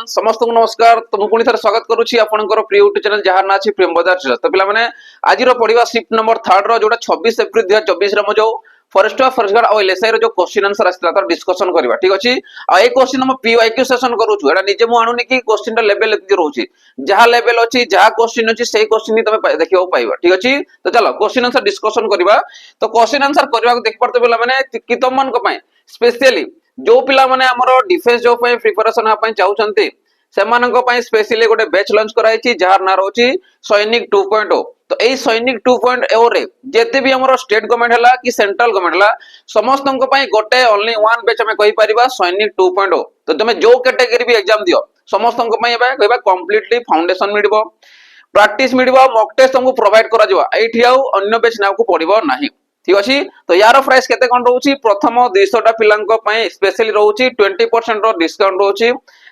समस्त को नमस्कार। तो मुझे पुणी थे स्वागत करुच्ची आपंकर प्रिय यूट्यूब चैनल जहाँ ना अच्छी प्रेम बजार टीचर्स। तो पे आज पढ़ा शिफ्ट नंबर 3 जो 26 एप्रिल 2024 में जो फॉरेस्ट फॉरेस्ट गार्ड और एलएसआई जो क्वेश्चन आंसर आसला तार डिस्कशन करबा ठीक अछि। आ ए क्वेश्चन हम पीवाईक्यू सेशन करूछु। एटा निजे मु आनुनी कि क्वेश्चन लेवल एति रहउछि जहाँ लेवल अछि जहाँ क्वेश्चन अछि सेही क्वेश्चन ही तमे देखियो पाइबा ठीक अछि। तो चलो क्वेश्चन आंसर डिस्कशन करबा। तो क्वेश्चन आंसर करबा को देख परते बेला माने कि तुम मन को पय स्पेशली जो पिला माने हमरो डिफेंस जॉब पय प्रिपरेशन आ पय चाहउछन्ते सेमानक पय स्पेशली गोटे बैच लॉन्च कराइछि जहार ना रहउछि सैनिक 2.0। तो एई सैनिक 2.0 रे जेते भी हमरो स्टेट गवर्नमेंट हला कि सेंट्रल गवर्नमेंट हला समस्तन को पय गोटे ओनली वन बैच हमें कहि परिबा सैनिक 2.0। तो तुम जो कैटेगरी भी एग्जाम दियो समस्तन को पय कहबा कंप्लीटली फाउंडेशन मिलबो प्रैक्टिस मिलबो मॉक टेस्ट तुमको प्रोवाइड करा जिवो एठी आउ अन्य बैच नाउ को पड़िबो नाही ठीक अछि। तो यार प्राइस केते कोन रहउछि प्रथम 200 टा पिलांक पय स्पेशली रहउछि 20% रो डिस्काउंट रहउछि।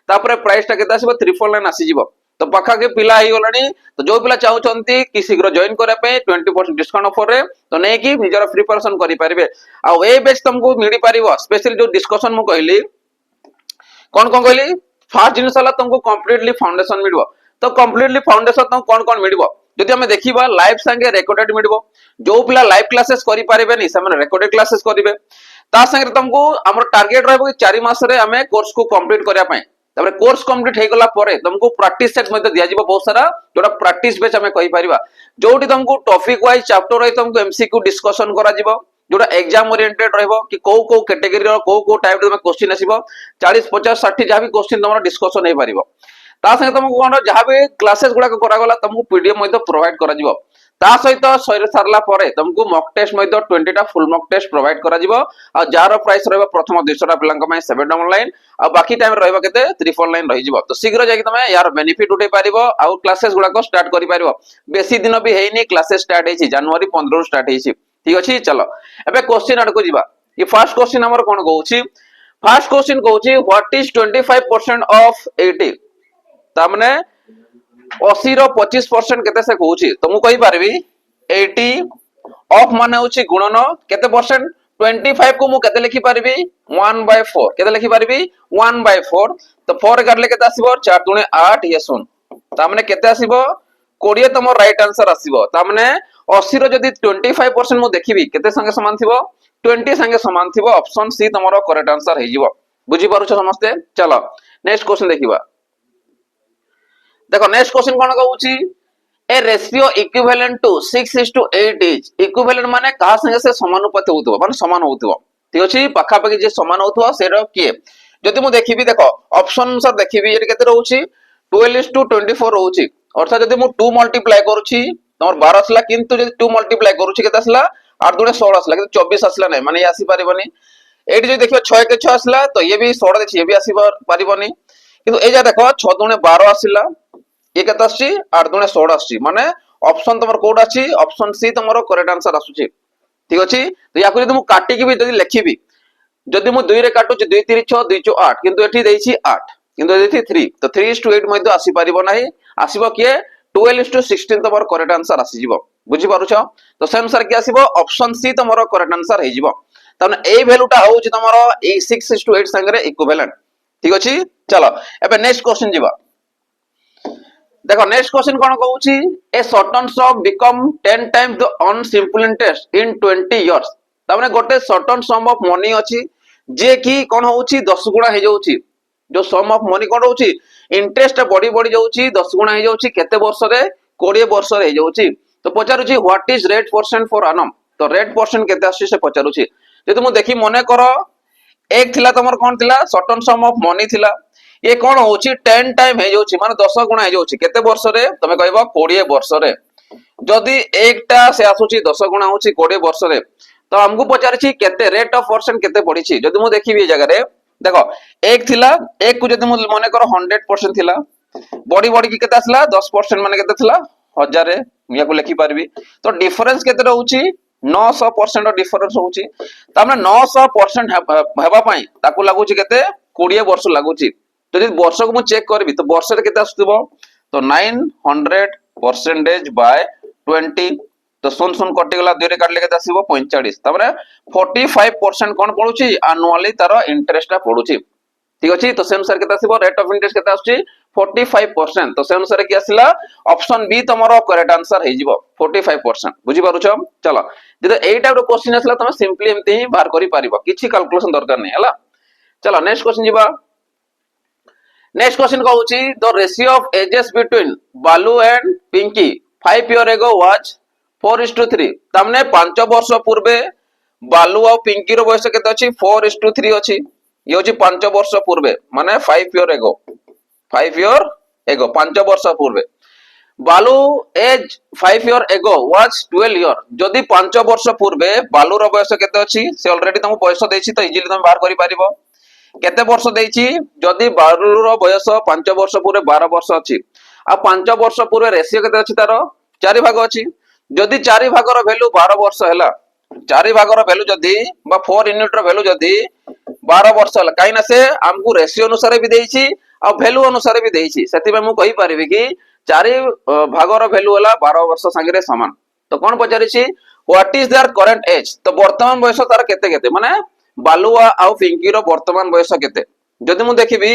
तापरे प्राइस टा केते आसीबो 349 आसी जिवो। तो पाखा के पिला ही गलानी। तो जो पिला चाहउछन्ती कि शीघ्र जॉइन करे पे 20% डिस्काउंट ऑफर रे तो नै कि निजर प्रिपरेशन करि परिबे। आ ए बैच तुमको मिलि परिबो स्पेशली जो डिस्कशन मु कहली कोन कोन कहली फर्स्ट जिनिस हला तुमको कंप्लीटली फाउंडेशन मिलबो। तो कंप्लीटली फाउंडेशन तुम कोन कोन मिलबो जदि हमें देखिबा लाइव संगे रिकॉर्डेड मिलबो। जो पिला लाइव क्लासेस करि परिबे नि से माने रिकॉर्डेड क्लासेस करिवे। ता संगे तुमको हमर टारगेट रहबो कि 4 मास रे हमें कोर्स को कंप्लीट करिया पय। तबरे कोर्स कंप्लीट हे गला परे तुमको प्रैक्टिस सेट मध्ये दिया जिवो बहुत सारा जोटा प्रैक्टिस बेच हमें कहि परिबा जोटी तुमको टॉपिक वाइज चैप्टर रे तुमको एमसीक्यू डिस्कशन करा जिवो जोटा एग्जाम ओरिएंटेड रहबो कि को कैटेगरी रो को टाइप रो क्वेश्चन आसीबो 40 50 60 जहां भी क्वेश्चन तमरो डिस्कशन हे परिबो। ता संगे तुमको कोन जहां भी क्लासेस गुडा को करा गला तुमको पीडीएफ मध्ये प्रोवाइड करा जिवो। ता सहित सर सरला परे तुमको मॉक टेस्ट मध्ये 20 टा फुल मॉक टेस्ट प्रोवाइड करा जिवो। आ जार प्राइस रहबो प्रथम 200 टा पिलांक में 799 आ बाकी टाइम रहबो केते 349 रहि जिवो। तो शीघ्र जाके तमे यार बेनिफिट उठे पारिबो आ क्लासेस गुडा को स्टार्ट करि पारिबो। बेसी दिन भी हेइनी क्लासेस स्टार्ट हेछि जनवरी 15 रु स्टार्ट हेछि ठीक अछि। चलो एबे क्वेश्चन आड को जिबा। ये फर्स्ट क्वेश्चन हमर कोन कहउछि फर्स्ट क्वेश्चन कहउछि व्हाट इज 25% ऑफ 80। ता माने 80 रो 25% केते से कहउछि तो मु कहि पारबी 80 ऑफ माने होछि गुणन केते परसेंट 25 को मु केते लिखि पारबी 1/4 केते लिखि पारबी 1/4। तो 4 करले केते आसीबो 4 दुने 8 ये सुन ता माने केते आसीबो 20 तमो राइट आंसर आसीबो। ता माने 80 रो जदी 25% मु देखिबी केते संगे समान थिबो 20 संगे समान थिबो ऑप्शन सी तमरो करेक्ट आंसर हे जिवो। बुझी पारुछ समस्ते। चलो नेक्स्ट क्वेश्चन देखिबा। देखो नेक्स्ट क्वेश्चन कोन कहउछि a ratio equivalent to 6:8 is equivalent माने कहा संगे से समानुपाती होतबो माने समान होतबो ठीक अछि। पाखा पाखी जे समान होतबो सेरो के जदि मु देखिबी देखो ऑप्शन सर देखिबी एटी केते रहउछि 12:24 रहउछि अर्थात जदि मु 2 मल्टीप्लाई करूछि तमर 12 आसला किंतु जदि 2 मल्टीप्लाई करूछि केते आसला 8 दुने 16 आसला किंतु 24 आसला नै माने आसी परिबनी। एटी जे देखिबो 6 के 6 आसला तो ये भी 16 देखि ये भी आसी परिबनी किंतु ए जा देखो 6 दुने 12 आसला ये केते आछि 8 दुने 16 आछि माने ऑप्शन तमर कोड अछि ऑप्शन सी तमरो करेक्ट आंसर आसुछि ठीक अछि। तो याकु जदि मु काटी के भी जदि लेखिबी जदि मु 2 रे काटुछि 2 3 6 2 4 8 किंतु एठी देछि 8 किंतु एठी 3 तो 3:8 मध्ये आसी परिबो नाही आसीबो के 12:16 तमरो करेक्ट आंसर आसी जिवो। बुझी पारुछ। तो सेम सर के आसीबो ऑप्शन सी तमरो करेक्ट आंसर हे जिवो। तने ए वैल्यूटा होउछि तमरो ए 6:8 संगे इक्विवेलेंट ठीक अछि। चलो एबे नेक्स्ट क्वेश्चन जिवो। देखो नेक्स्ट क्वेश्चन कोन कहउछि a certain sum become 10 times the on simple interest in 20 years. ता माने गोटे सर्टन सम ऑफ मनी अछि जे कि कोन होउछि 10 गुणा हे जाउछि जो सम ऑफ मनी कोन होउछि इंटरेस्ट बढ़ी बढ़ी जाउछि 10 गुणा हे जाउछि केते वर्ष रे 20 वर्ष रे हे जाउछि। तो पचारुछि what is rate percent for annum. तो रेट परसेंट केते आछि से पचारुछि जदि मु देखि मने करो एक थिला तमर कोन थिला सर्टन सम ऑफ मनी थिला ये कोन होउछि 10 टाइम हे जाउछि माने 10 गुणा हे जाउछि केते वर्ष रे तमे कहबो 20 वर्ष रे। जदि एकटा से आसुछि 10 गुणा होउछि 20 वर्ष रे तो हमकु पचारछि केते रेट ऑफ परसेंट केते पडिछि। जदि मु देखिबी ए जगह रे देखो एक थिला एक को जदि मु मने करो 100% थिला बॉडी बॉडी की केते आसला 10% माने केते थिला 1000 रे मिया को लिखि पारबी। तो डिफरेंस केते रहउछि 900% डिफरेंस होउछि ता माने 900% हेबा पई ताकू लागुछि केते 20 वर्ष लागुछि। तो यदि वर्ष को मु चेक करबी तो वर्ष रे केते आसुतबो तो 900% बाय 20 तो सुन सुन कटि गला 2 रे काटले केते आसीबो 45 तबरे 45% कोन पडुची एनुअली तार इंटरेस्ट पडुची ठीक अच्छे तो से अनुसार केते आसीबो रेट ऑफ इंटरेस्ट केते आछी 45%। तो से अनुसार कि आसिला ऑप्शन बी तमरो करेक्ट आंसर हे जिवो 45%। बुझी पारुछो चलो जदि एई टाइप रो क्वेश्चन आसला तमे सिंपली एमती ही बाहर करि पारिबो किछि कैलकुलेशन दरकार नै हला। चलो नेक्स्ट क्वेश्चन जिबा। नेक्स्ट क्वेश्चन कहूची the ratio of ages between Balu and Pinky 5 year ago was 4:3। तमने 5 वर्ष पूर्वे बालू और पिंकी रो बयस केते अछि 4:3 अछि। ये होची 5 वर्ष पूर्वे माने 5 ईयर एगो 5 ईयर एगो 5 वर्ष पूर्वे बालू age 5 year ago was 12 year. जदि 5 वर्ष पूर्वे बालू रो बयस केते अछि से ऑलरेडी तुम बयस देछि तो इजीली तुम बाहर करि पारिबो केते वर्ष देछि। जदि बालू रो बयस 5 वर्ष पूर्वे 12 वर्ष अछि आ 5 वर्ष पूर्वे रेशियो केते अछि तारो 4 भाग अछि। जदि 4 भाग रो वैल्यू 12 वर्ष हैला 4 भाग रो वैल्यू जदि बा 4 यूनिट रो वैल्यू जदि 12 वर्ष हैला काई ना से हमकु रेशियो अनुसार भी देछि आ वैल्यू अनुसार भी देछि सेति में मु कहि परिबि कि 4 भाग रो वैल्यू हैला 12 वर्ष संगे समान। तो कोन पचारि छि what is their current age. तो वर्तमान बयस तार केते केते माने बालुआ आ पिंकी रो वर्तमान बयस केते। जदि मु देखिबि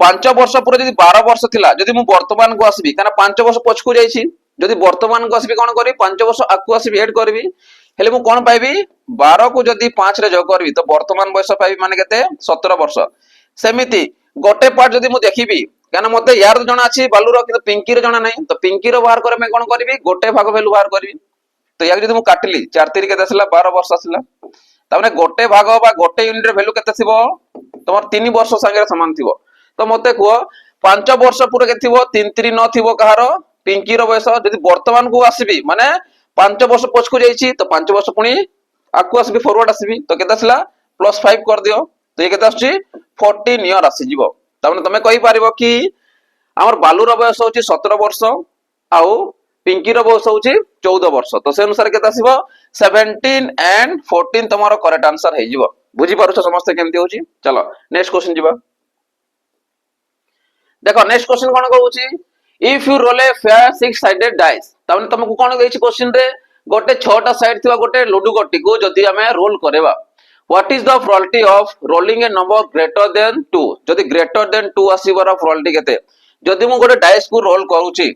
5 वर्ष पूर्व जदि 12 वर्ष थिला जदि मु वर्तमान को आसबि काना 5 वर्ष पछकु जाईछि जदि वर्तमान को आसबि कोन करी 5 वर्ष आकु आसबि ऐड करबि हेले मु कोन पाइबि 12 को जदि 5 रे जोग करबि तो वर्तमान बयस पाइबि माने केते 17 वर्ष। सेमिति गोटे पार्ट जदि मु देखिबि काना मते यार जणा अछि बालू रो कि पिंकी रो जणा नै तो पिंकी रो बाहर करे मैं कोन करबि गोटे भाग वैल्यू बाहर करबि। तो या जदि मु काटली 4 3 केते आसला 12 वर्ष आसला ताने गोटे भाग बा गोटे यूनिट रो वैल्यू केते थिबो तमर 3 वर्ष संगे समान थिबो। तो मते को 5 वर्ष पूरे के थिबो 3 3 न थिबो कहारो पिंकी रो बयस जदि वर्तमान को आसीबी माने 5 वर्ष पछकु जाईछि तो 5 वर्ष पुनी आकु आसीबी फॉरवर्ड आसीबी तो केते आसला +5 कर दियो तो ये केते आछि 14 ईयर आसी जिवो। ताने तमे कहि पारिबो कि हमर बालू रो बयस होछि 17 वर्ष आउ पिंकी रो बयस होछि 14 वर्ष। तो से अनुसार केते आसीबो 17 एंड 14 तमरो करेक्ट आंसर हे जिवो। बुझी पारुछ समस्त केमती होछि। चलो नेक्स्ट क्वेश्चन जिबा। देखो नेक्स्ट क्वेश्चन कोन कहूची if you roll a fair 6 sided dice तमने तुमको कोन देछि क्वेश्चन रे गोटे 6टा साइड थिबा गोटे लड्डू गोटी को जदि हमें रोल करेबा what is the probability of rolling a number greater than 2। जदि ग्रेटर देन 2 आसीबार प्रोबेबिलिटी केते जदि मु गोटे डाइस को रोल करूची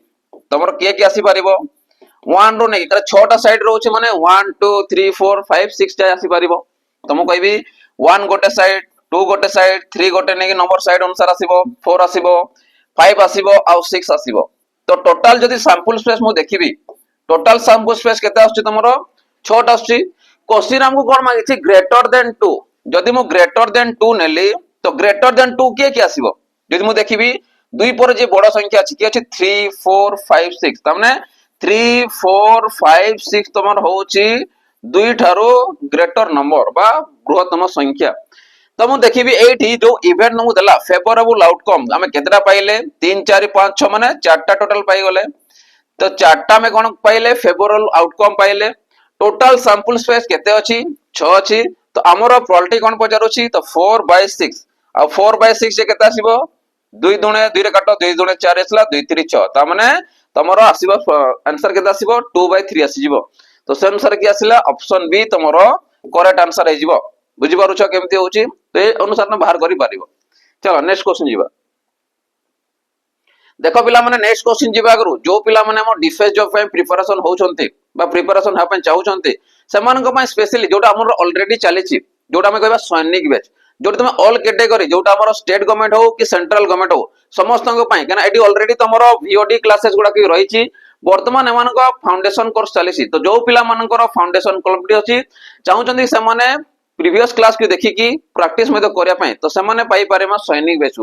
तमर के के आसी परिबो 1 रो नै त 6टा साइड रहउची माने 1 2 3 4 5 6 टा आसी परिबो। तो मु कहबी 1 गोटे साइड 2 गोटे साइड 3 गोटे नै नंबर साइड अनुसार आसीबो 4 आसीबो 5 आसीबो आ 6 आसीबो। तो टोटल जदि सैंपल स्पेस मु देखिबी टोटल सैंपल स्पेस केते आछी तमरो 6 टा आछी। क्वेश्चन हमको कोन मांगी छी ग्रेटर देन 2 जदि मु ग्रेटर देन 2 नेली तो ग्रेटर देन 2 के आसीबो जदि मु देखिबी 2 पर जे बड़ संख्या अछि के अछि 3 4 5 6 तमने 3 4 5 6 तमर होउची 2 ठारो ग्रेटर नंबर बा बृहत्तम संख्या। तो मु देखिबी एठी जो इवेंट नमु देला फेवरेबल आउटकम हमें केतरा पाइले 3 4 5 6 माने 4टा टोटल पाई गले। तो 4टा में कोन पाइले फेवरेबल आउटकम पाइले। टोटल सैंपल स्पेस केते अछि 6 अछि। तो हमरो प्रोबेबिलिटी कोन पचारुछि तो 4/6 आ 4/6 जे केते आसीबो 2 दुणे 2 रे काटो 2 दुणे 4 आसला 2 3 6 ता माने तमरो आसीबो आंसर केते आसीबो 2/3 आसी जिवो। तो से अनुसार की आसीला ऑप्शन बी तमरो करेक्ट आंसर हे जिवो। बुझी पारुछ केमती होची तो ए अनुसार न बाहर करि पारिबो। चलो नेक्स्ट क्वेश्चन जिबा। देखो पिला माने नेक्स्ट क्वेश्चन जिबा करू जो पिला माने हमर डिफेंस जॉब पे प्रिपरेशन होउछन्ते बा प्रिपरेशन हा पे चाहउछन्ते समान को पे स्पेशली जोटा हमर ऑलरेडी चली छी जोटा हम कहबा सैनिक बैच जोटा तुम ऑल कैटेगरी जोटा हमर स्टेट गवर्नमेंट हो कि सेंट्रल गवर्नमेंट हो समस्त को पई कना एडी ऑलरेडी तमरो वीओडी क्लासेस गुडा की रही छी। वर्तमान एमान को फाउंडेशन कोर्स चली छी तो जो पिला मानकर फाउंडेशन कंप्लीट अछि चाहउछन्ते से माने प्रीवियस क्लास की देखि की प्रैक्टिस में तो करिया पई तो से माने पाई पारे मा सैनिक बैच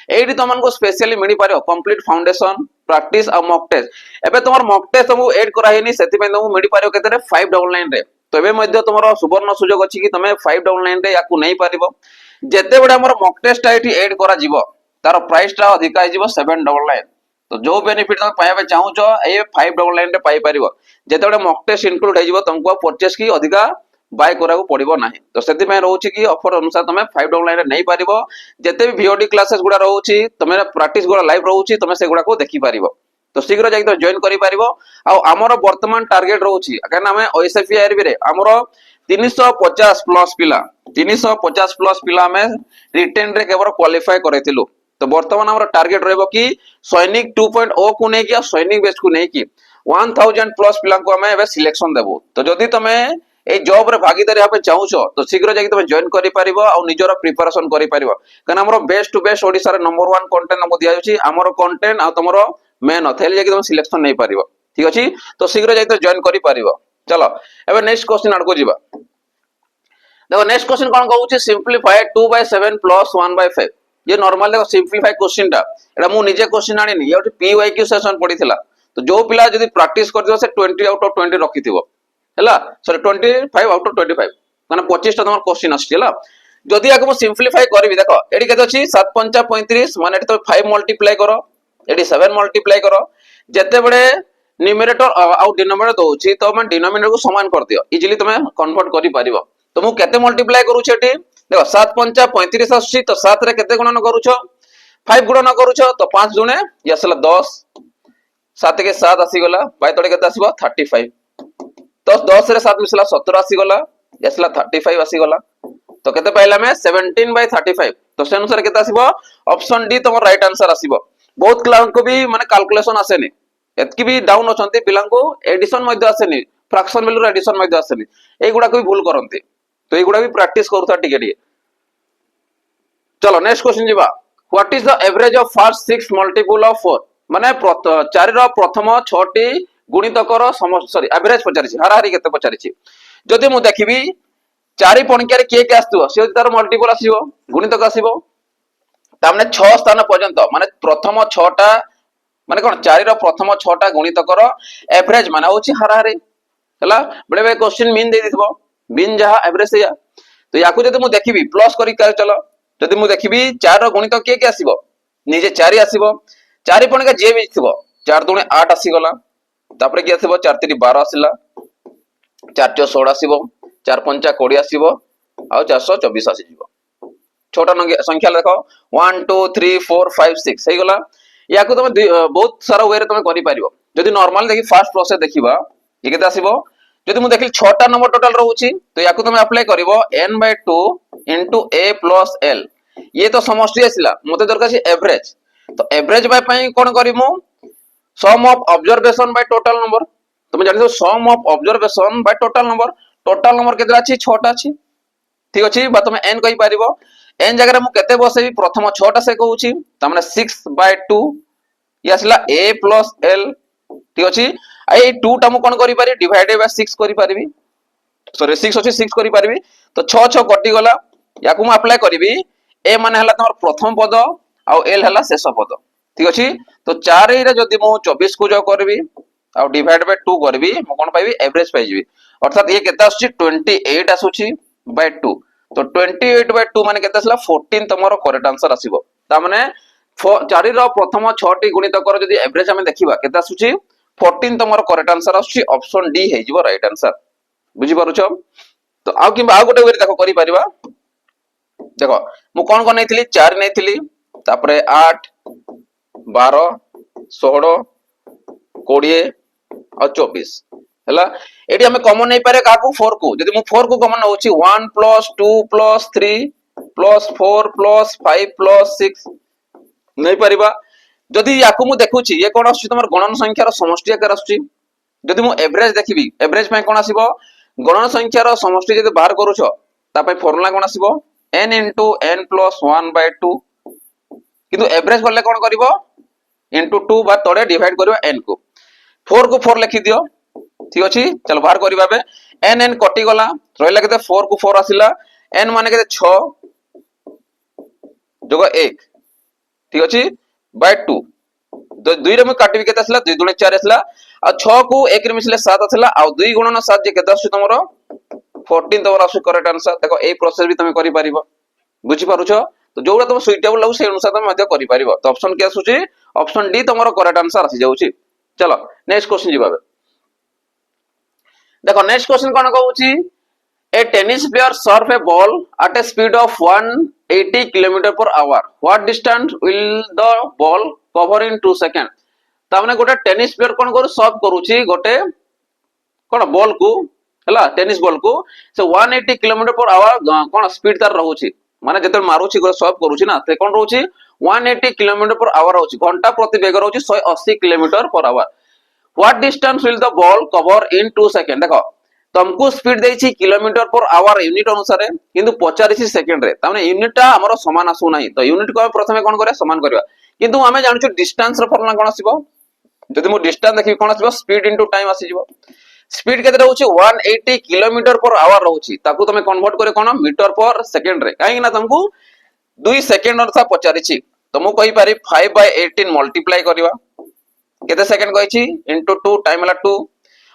एडी तमन को स्पेशली मिली पारे कंप्लीट फाउंडेशन प्रैक्टिस और मॉक टेस्ट एबे तमर मॉक टेस्ट हम ऐड करा हेनी सेति पे तुम मिली पारे केते 599 रे। तो एबे मध्य तुमरो सुवर्ण सुयोग अछि कि तमे 599 रे याकू नै पारिबो जेते बडा हमर मॉक टेस्ट एठी ऐड करा जिवो तार प्राइस ता अधिक आइ जिवो 799। तो जो बेनिफिट तुम पाइबा चाहू छ ए 599 रे पाई पारिबो जेते बडा मॉक टेस्ट इंक्लूड हे जिवो तुमको परचेस की अधिका बाय करा को पड़िबो नाही। तो सेति में रहउची कि ऑफर अनुसार तमे 599 रे नै पारिबो जेते भी वीओडी क्लासेस गुडा रहउची तमे प्रैक्टिस गुडा लाइव रहउची तमे से गुडा को देखि पारिबो। तो शीघ्र जाई तो जॉइन करि पारिबो। आ हमर वर्तमान टारगेट रहउची काना हमें ओएसएफई आरबी रे हमर 350 प्लस पिला 350 प्लस पिला में रिटेन रे केवल क्वालिफाई करैतिलु। तो वर्तमान हमर टार्गेट रहबो कि सैनिक 2.0 को नै कि सैनिक बेच को नै कि 1000 प्लस पिला को हमें एबे सिलेक्शन देबो। तो जदी तमे ए जॉब रे भागीदारी हाबे चाहूछो तो शीघ्र जाकी तमे जॉइन करि परिबो आ निजरा प्रिपरेशन करि परिबो। कना हमर बेस्ट टू बेस्ट ओडिसा रे नंबर 1 कंटेंट हमो दिया जाउची। हमर कंटेंट आ तमरो मेन अथेल जाकी तमे सिलेक्शन नै परिबो। ठीक अछि तो शीघ्र जाकी तो जॉइन करि परिबो। चलो एबे नेक्स्ट क्वेश्चन आडको जिबा। देखो नेक्स्ट क्वेश्चन कोन कहउची सिंपलीफाई 2/7 प्लस 1/5। ये नॉर्मल देखो सिंपलीफाई क्वेश्चन टा एटा मु निजे क्वेश्चन आनिनी ये पीवाईक्यू सेशन पडिथिला। तो जो पिला जदी प्रैक्टिस कर दियो से 20 आउट ऑफ 20 रखिथिबो हैला सॉरी 25 आउट ऑफ 25 माने 25 टा तमर क्वेश्चन आछि हैला। जदी आके मु सिंपलीफाई करबी देखो एडी केते अछि 7 5 35 माने एटी तो 5 मल्टीप्लाई करो एडी 7 मल्टीप्लाई करो जते बडे न्यूमरेटर आउ डिनोमिनेटर दोछि तो मैं डिनोमिनेटर को समान कर दियो इजीली तमे कन्वर्ट करि परिबो। तो मु केते मल्टीप्लाई करू छेटी देखो 7 5 35 आछि तो 7 रे केते गुणन करूछो 5 गुणन करूछो तो 5 दुने यसला 10 7 के 7 आसी गला बाय तोडे केते आसीबो 35 तो 10 रे 7 मिसला 17 आसी गला यसला 35 आसी गला। तो केते पाइला में 17/35 तो से अनुसार केते आसीबो ऑप्शन डी तमर राइट आंसर आसीबो। बहुत क्लास को भी माने कैलकुलेशन आसेनी एतकी भी डाउन अछंती पिलां को एडिशन मध्ये आसेनी फ्रैक्शन वैल्यू एडिशन मध्ये आसेनी एगुडा को भी भूल करंती। तो एगुडा भी प्रैक्टिस करूथा टिके टिके। चलो नेक्स्ट क्वेश्चन जीवा what is the average of first 6 multiple of 4 माने 4 रो प्रथम 6 टी गुणितकर सॉरी एवरेज पचारिछि हाराहारी केते पचारिछि। जदि मु देखिबी 4 पणकिया के आस्तुओ से तार मल्टीपल आसीबो गुणितक आसीबो तामने 6 स्थान पर्यंत माने प्रथम 6 टा माने कोन 4 रो प्रथम 6 टा गुणितकर एवरेज माने होछि हाराहारी हला बडे बडे क्वेश्चन मीन दे दिथबो मीन जहा एवरेज या। तो याकू जदि मु देखिबी प्लस करी कर चलो जदि मु देखिबी 4 रो गुणितक के आसीबो निजे 4 आसीबो 4 पणका जे भी थिबो 4 दुने 8 आसी गला तापरे कि आसीबो 4 3 12 आसीला 4 4 16 आसीबो 4 5 20 आसीबो आ 424 आसी जिवो। छोटा संख्या देखो 1 2 3 4 5 6 सही गला। याकू तुम बहुत सारा वे रे तुम करि परिबो जदि नॉर्मल देखि फास्ट प्रोसेस देखिबा ये केते आसीबो जदि मु देखिल 6 टा नंबर टोटल रहउची तो याकू तुम अप्लाई करिवो n/2 * a + l ये तो समष्टि आसीला मते दरकार छै एवरेज। तो एवरेज बाय पई कोन करिमु sum of observation by total number तुम जानि sum of observation by total number केते अछि 6 टा अछि ठीक अछि बा तुम n कहि परिबो n जगह रे मु केते बसेबी प्रथम 6 टा से कहउची त माने 6/2 ये आसीला a + l ठीक अछि ए 2 टा मु कोन करि पारि डिवाइडेड बाय 6 करि पारिबी सॉरी 6 अछि 6 करि पारिबी तो 6 6 कटि गला याकू मु अप्लाई करिबी a माने हला तमर प्रथम पद आ l हला शेष पद ठीक अछि। तो 4 रे जदि मु 24 को जो करबी आ डिवाइड बाय 2 करबी मु कोन पाइबी एवरेज पाइ जिबी अर्थात ये केते आछी 28 आछुची बाय 2 तो 28/2 माने केते आसला 14 तमरो करेक्ट आंसर आसीबो ता माने 4 रो प्रथम 6 टी गुणित कर जदि एवरेज हमें देखिबा केते आछुची 14 तमरो करेक्ट आंसर आछी ऑप्शन डी हे जिवो राइट आंसर बुझी पारुछो। तो आ कि आ गोटे वे देखो करि परिबा देखो मु कोन कोन नैथिली 4 नैथिली तापरे 8 12 16 20 और 24 हैला एडी हमें कॉमन नहीं पारे काकू 4 को जदि मु 4 को कॉमन होची 1 + 2 + 3 + 4 + 5 + 6 नहीं परिबा जदि याकू मु देखुची ये कोन आछी तमर गणन संख्या रो समष्टि आकार आछी जदि मु एवरेज देखिबी एवरेज पय कोन आसीबो गणन संख्या रो समष्टि जदि बाहर करूछो ता पय फार्मूला कोन आसीबो n * n + 1/2 किंतु एवरेज करले कोन करिवो * 2 बा तडे डिवाइड करिवो n को 4 को 4 लिखि दियो ठीक अछि। चलो बाहर करिबा बे n कटि गला रहला केते 4 को 4 आसिला n माने केते 6 जोग 1 ठीक अछि बाय 2 तो 2 रे म काटिबी केते आसिला 2 दुणे 4 आसिला आ 6 को 1 रे मिसले 7 आसिला आ 2 गुणन 7 जे केते आसु तमरो 14 तमरो आसु करेक्ट आंसर देखो ए प्रोसेस भी तमे करि परिबो बुझी पारुछो। तो जोड़ा तुम सुइटेबल लागु से अनुसार तुम मध्य करि परिबो तो ऑप्शन के आसुची ऑप्शन डी तमरो करेक्ट आंसर आसी जाउची। चलो नेक्स्ट क्वेश्चन जिबाबे देखो नेक्स्ट क्वेश्चन कोन कहउची a tennis player serve a ball at a speed of 180 km/h what distance will the ball cover in 2 second ता माने गोटे टेनिस प्लेयर कोन करू सर्व करूची गोटे कोन बॉल को हला टेनिस बॉल को से 180 kilometre per our cone speed तार रहउची माने जते मारुची सर्व करूची ना ते कोन रहउची 180 किलोमीटर पर आवर रहउची घंटा प्रति बेग रहउची 180 kilometre per hour what distance will the ball cover in 2 second देखो तुमको स्पीड देछि किलोमीटर पर आवर यूनिट अनुसार किंतु 85 सेकंड रे ताने यूनिट ता हमरो समान आसु नाही तो यूनिट को प्रथमे कोन करे समान करबा किंतु हमें जानछु डिस्टेंस रो फॉर्मूला कोन आसीबो जदि मो डिस्टेंस देखि कोन आसीबो स्पीड इनटू टाइम आसीबो स्पीड केते रहउची 180 किलोमीटर पर आवर रहउची ताकू तमे कन्वर्ट करे कोन मीटर पर सेकंड रे काहे ना तुमको 2 सेकंड अर्थात पचारिछि तो मु कहि पारि 5/18 मल्टीप्लाई करबा केते सेकंड कहिछि इनटू 2 टाइम हला 2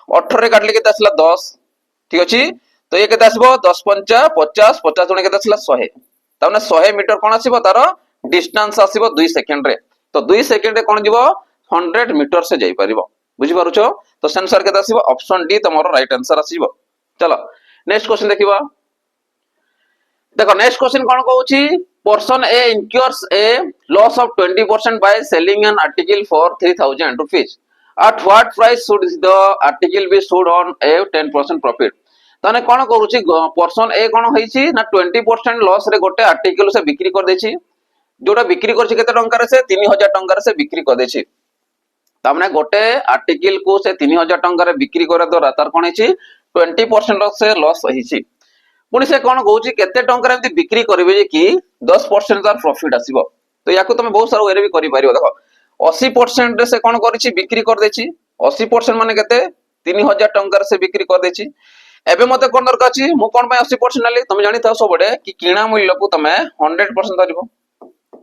18 रे काटले केते आसला 10 ठीक अछि तो ये केते आसीबो 10 पंचा 50 50 गुणे केते आसला 100 ताने 100 मीटर कोन आसीबो तार डिस्टेंस आसीबो 2 सेकंड रे तो 2 सेकंड रे कोन जीवो 100 मीटर से जाई परिबो बुझि पारुछो तो सेंसर केते आसीबो ऑप्शन डी तमरो राइट आंसर आसीबो चलो नेक्स्ट क्वेश्चन देखिबा देखो नेक्स्ट क्वेश्चन कोन कहउची person A incurs a loss of 20% by selling an article for 3000 rupees at what price should the article be sold on a 10% profit ताने कोन करूची person ए कोन होईची ना 20% लॉस रे गोटे आर्टिकल से बिक्री कर देची जोटा बिक्री करछि केते टंका रे से 3000 टंका रे से बिक्री कर देछि तामने गोटे आर्टिकल को से 3000 टंका रे बिक्री करे द्वारा तार कोन हेची 20% से लॉस होईची पुनी से कोन कहउची केते टंका रे बिक्री करबे जे कि 10% तार प्रॉफिट आसीबो तो याको तमे बहुत सारा वे रे भी करि पारिबो देखो 80% रे से कोन करिछि बिक्री कर देछि 80% माने केते 3000 टंका रे से बिक्री कर देछि एबे मते कोन दरकार अछि मु कोन पय 80% नाली तमे जानि था सबडे कि किणा मूल्य को तमे 100% धरिबो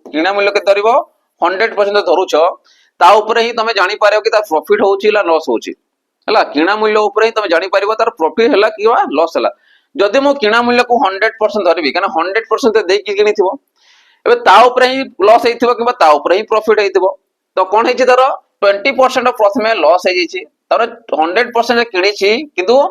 किणा मूल्य के धरिबो 100% धरुछ ता ऊपर ही तमे जानि पारियो कि ता प्रॉफिट होउची ला लॉस होउची हला किणा मूल्य ऊपर ही तमे जानि पारिबो तार प्रॉफिट हला कि वा लॉस हला जदि मु किणा मूल्य को 100% धरिबी काना 100% दे कि किनि थिबो एबे ता ऊपर ही लॉस हेइथिबो किबा ता ऊपर ही प्रॉफिट हेइथिबो तो कोन हेछि तार 20% प्रथमे लॉस हे जैछि तार 100% किनिछि किंतु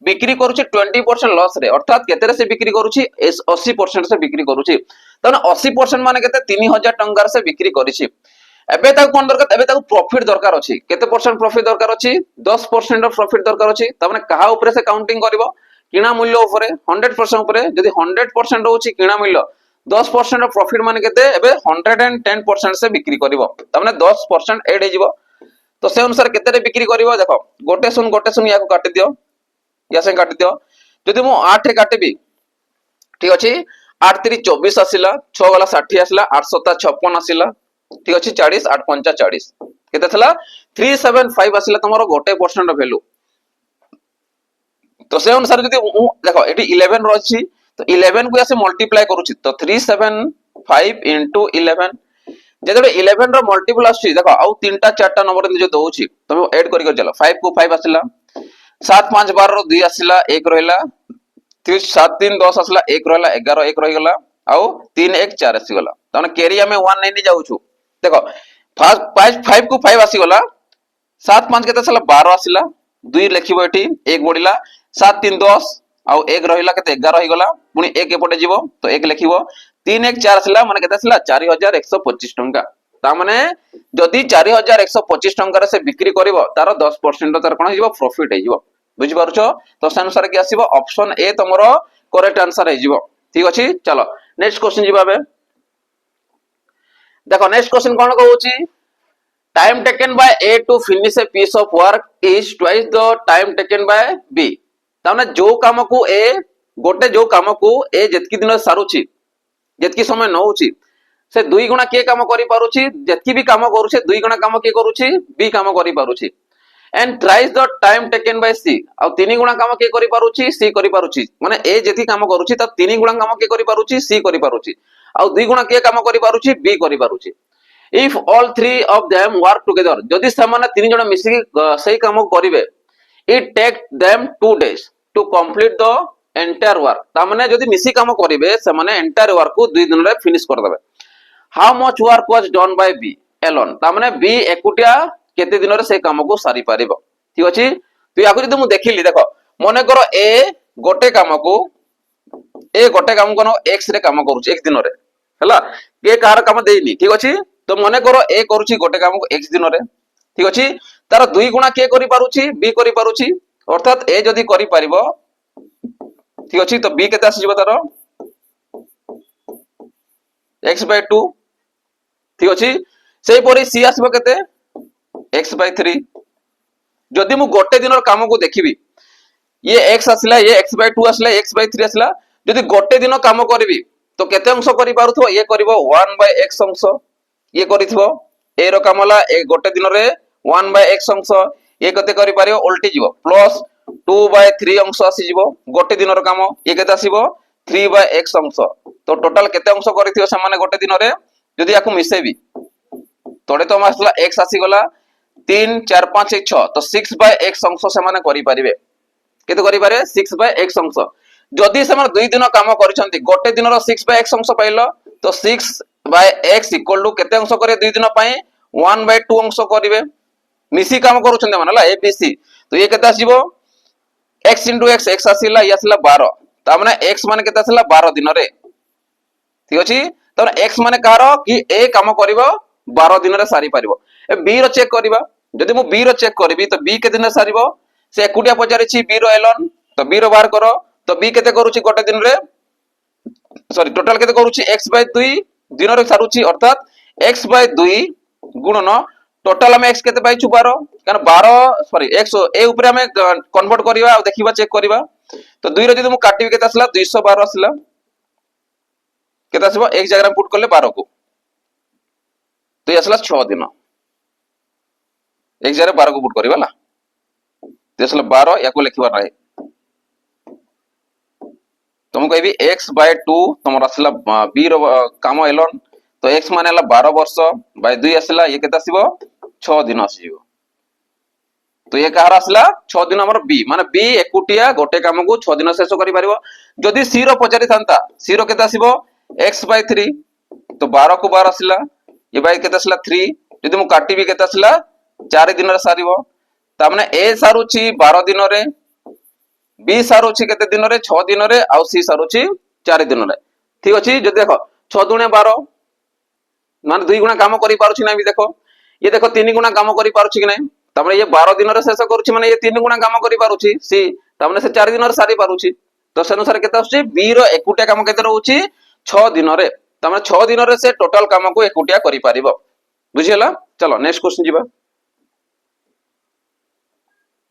बिक्री करूछि 20% लॉस रे अर्थात केते रे से बिक्री करूछि 80% से बिक्री करूछि तने 80% माने केते 3000 टंका से बिक्री करिछि एबे ता कोन दरकार एबे ता प्रॉफिट दरकार अछि केते परसेंट प्रॉफिट दरकार अछि 10% ऑफ प्रॉफिट दरकार अछि तने कहा ऊपर से काउंटिंग करबो किणा मूल्य ऊपर 100% ऊपर जदि 100% होछि किणा मूल्य 10% ऑफ प्रॉफिट माने केते एबे 110% से बिक्री करबो तने 10% ऐड हे जिवो तो से अनुसार केते रे बिक्री करबो देखो गोटे सुन याको काटि दियो या से काटि दियो जदि मु 8 रे काटिबी ठीक अछि 8 3 24 आसिला 6 वाला 60 आसिला 8 7 56 आसिला ठीक अछि 40 8 5 40 केते थला 375 आसिला तमरो गोटे परसेंट वैल्यू तो से अनुसार जदि देखो एटी 11 रहछि तो 11 को ऐसे मल्टीप्लाई करूछि तो 375 into 11 जेतबे 11 रो मल्टीपल आछि देखो आउ तीनटा चारटा नंबर जो दोछि तमे ऐड करि चलो 5 को 5 आसिला 7 5 12 रो 2 आसिला 1 रहला 3 7 3 10 आसिला 1 रहला 11 1 रहि गला आउ 3 1 4 आसी गला तने केरी हमें 1 नहीं जाउछु देखो 5 को 5 आसी गला 7 5 केते आसिला 12 आसिला 2 लिखिबो एठी 1 बढिला 7 3 10 आउ 1 रहिला केते 11 रहि गला पुनी 1 एपटे जीवो तो 1 लिखिबो 3 1 4 आसिला माने केते आसिला 4125 टंका ता माने जदी 4125 टंका रे से बिक्री करबो तार 10% तार कोन हिजबो प्रॉफिट हे जिवो बुझि पारुछो तो से अनुसार के आसीबो ऑप्शन ए तमरो करेक्ट आंसर हे जिवो ठीक अछि चलो नेक्स्ट क्वेश्चन जिबाबे देखो नेक्स्ट क्वेश्चन कोन कहउची time taken by A to finish a piece of work is twice the time taken by B ताने जो काम को ए गोटे जो काम को ए जेतकी दिन सारुची जेतकी समय नउची से 2 गुणा के काम करि पारुची जेतकी भी काम करूछे 2 गुणा काम के करूची बी काम करि पारुची and thrice the time taken by C आ 3 गुणा काम के करि पारुची सी करि पारुची माने ए जेती काम करूची त 3 गुणा काम के करि पारुची सी करि पारुची आ 2 गुणा के काम करि पारुची बी करि पारुची if all 3 of them work together जदी समान 3 जण मिसी सही काम करिवे it take them 2 days to complete the entire work ता माने जदी मिसी काम करिवे से माने एंटायर वर्क को 2 दिन रे फिनिश कर देबे how much work was done by B alone ता माने बी एकुटिया केते दिन रे से काम को सारी पारिबो ठीक अछि तो याको जदी मु देखिली देखो मने करो ए गोटे काम को न x रे काम करूची एक दिन रे हला के कार काम देइनी ठीक अछि तो मने करो ए करूची गोटे काम को x दिन रे ठीक अछि तार 2 गुणा के करि पारुची बी करि पारुची अर्थात ए जदी करि पारिबो ठीक अछि तो b केते आसी जिवो तारो x/2 ठीक अछि सेही परि c आसीबो केते x/3 जदि मु गोटे दिनर काम को देखिबी ये x आसला ये x/2 आसला x/3 आसला जदि गोटे दिन काम करबी तो केते अंश करि पारुथबो ये करबो 1/x अंश ये करिथबो ए रो काम होला ए गोटे दिन रे 1/x अंश ये केते करि पारियो उल्टी जीवो प्लस 2/3 अंश आसी जीवो गोटे दिन रो काम ये केते आसीबो 3/x अंश तो टोटल केते अंश करिथियो से माने गोटे दिन रे जदि याकू मिसेबी तोड़े तो आसला x आसी गला 3 4 5 6 तो 6/x अंश से माने करि पारिबे केते करि पारे 6/x अंश जदि से माने दुई दिन काम करिसंती गोटे दिन रो 6/x अंश पाइलो तो 6/x इक्वल टू केते अंश करे दुई दिन पई 1/2 अंश करिवे मिसी काम करूछंते माने ला abc तो ये केते आसीबो x * x x आसीला ये आसीला 12 ता माने x माने केते आसीला 12 दिन रे ठीक अछि तो x माने कहारो कि ए काम करिवो 12 दिन रे सारी पारिबो ए b रो चेक करिबा जदि मु b रो चेक करबी तो b के दिन रे सारिबो से एकुटिया पचारिछि b रो एलन तो b रो बाहर करो तो b केते करूछि गोटे दिन रे सॉरी टोटल केते करूछि x/2 दिन रे सारुछि अर्थात x/2 गुणन टोटल हम x केते पाइछु 12 कारण 12 सॉरी x ए ऊपर हम कन्वर्ट करिवा और देखिबा चेक करिबा तो 2 रो जदि मु काटिबी केते आसला 212 आसला केते आसीबो एक जगह पुट करले 12 को तो ये आसला 6 दिन एक जगह 12 को पुट करिबा ला तो आसला 12 याको लिखिबा नाही तुम कहबी x/2 तुम आसला b रो काम एलोन तो x माने हला 12 वर्ष बाय 2 आसला ये केते आसीबो 6 दिन आसीबो तो ये कहार आसला 6 दिन हमर b माने b एकुटिया गोटे काम को 6 दिन शेष करि पारिबो जदि c रो पचारि थांता c रो केते आसीबो x/3 तो 12 को 12 आसला ये बाय केते आसला 3 जदि मु काटिबी केते आसला 4 दिन रे सारिबो ता माने a सारुछि 12 दिन रे b सारुछि केते दिन रे 6 दिन रे आ c सारुछि 4 दिन रे ठीक अछि जे देखो 6 दुणे 12 माने 2 गुणा काम करि पारुछि ना भी देखो ये देखो 3 गुणा काम करि पारुछि कि नै त माने ये 12 दिन रे शेष करूछि माने ये 3 गुणा काम करि पारुछि c त माने से 4 दिन रे सारि पारुछि तो से अनुसार केते आछी b रो एकुटिया काम केते रहउछि 6 दिन रे त माने 6 दिन रे से टोटल काम को एकुटिया करि पारिबो बुझियला चलो नेक्स्ट क्वेश्चन जीवा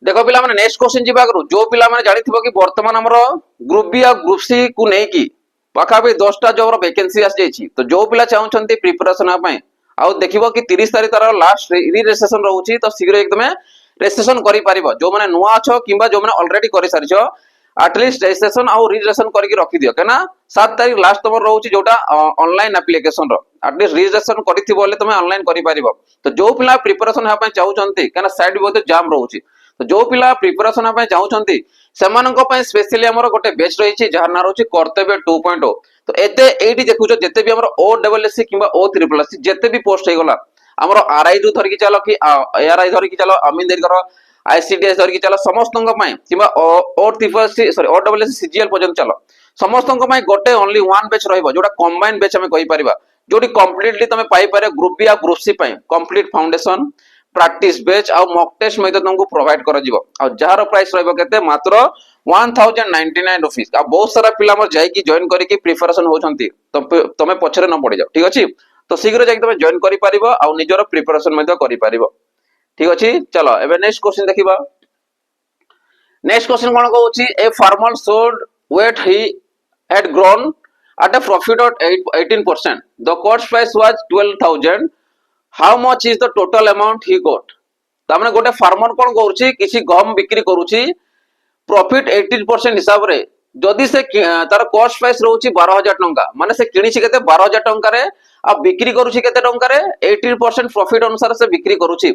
देखो पिला माने नेक्स्ट क्वेश्चन जीवा करू जो पिला माने जानिथिबो कि वर्तमान हमरो ग्रुप बी आ ग्रुप सी को नै कि पाखा भी 10 टा जॉब रो वैकेंसी आस जायछि तो जो पिला चाहउछन्ती प्रिपरेशन पय आ देखिबो कि 30 तारिख तार लास्ट री रजिस्ट्रेशन रहउछि तो शीघ्र एकदम रजिस्ट्रेशन करि पारिबो जो माने नुवा अछो किबा जो माने ऑलरेडी करि सारिछो एटलीस्ट रजिस्ट्रेशन और रजिस्ट्रेशन करके रखि दियो केना 7 तारिख लास्ट तमर रहउछि जोटा ऑनलाइन एप्लीकेशन रो एटलीस्ट रजिस्ट्रेशन करिथिबो ले तमे ऑनलाइन करि पारिबो तो जो पिला प्रिपरेशन पय चाहउछन्ती केना साइड बहुत जाम रहउछि तो जो पिला प्रिपरेशन पय चाहउछन्ती सेमाननको पय स्पेशली हमर गोटे बैच रहिछि जहार ना रहउछि कर्तव्य 2.0 तो एते एडी देखुछो जते भी हमर ओ डबल एस सी किबा ओ ट्रिपल एस सी जते भी पोस्ट हे गला हमर आरआई रु धरि कि चलो कि एआरआई धरि कि चलो अमीन देर करो आईसीडीएस धरि कि चलो समस्तଙ୍କ पय किबा ओ ट्रिपल एस सी सॉरी ओ डबल एस सी सीजीएल पर्यंत चलो समस्तଙ୍କ पय गोटे ओनली वन बैच रहइबो जोटा कंबाइन बैच हम कहि परिबा जोटी कंप्लीटली तमे पाई पारे ग्रुप बी आ ग्रुप सी पय कंप्लीट फाउंडेशन प्रैक्टिस बैच आ मॉक टेस्ट मेथड तुमको प्रोवाइड करा जिवो आ जहार प्राइस रहइबो केते मात्र 1099 रुपीस आ बहुत सारा पिला हमर जाई कि जॉइन करी कि प्रिपरेशन होछंती तो तमे पछरे न पड़ी जाओ ठीक अछि तो शीघ्र जाई तमे जॉइन करि परिबो आ निजरो प्रिपरेशन मेथड करि परिबो ठीक अछि चलो एबे नेक्स्ट क्वेश्चन देखिबा नेक्स्ट क्वेश्चन कोन कहउछि a farmer sold wheat he had grown at a profit of 18%. The cost price was 12,000. How much is the total amount he got? तामने गोटे फार्मर कोन करूछि किछि गम बिक्री करूछि प्रॉफिट 18% हिसाब रे जदि से तार कॉस्ट प्राइस रहउछि 12000 टंका माने से किनिछि केते 12000 टंका रे आ बिक्री करूछि केते टंका रे 18% प्रॉफिट अनुसार से बिक्री करूछि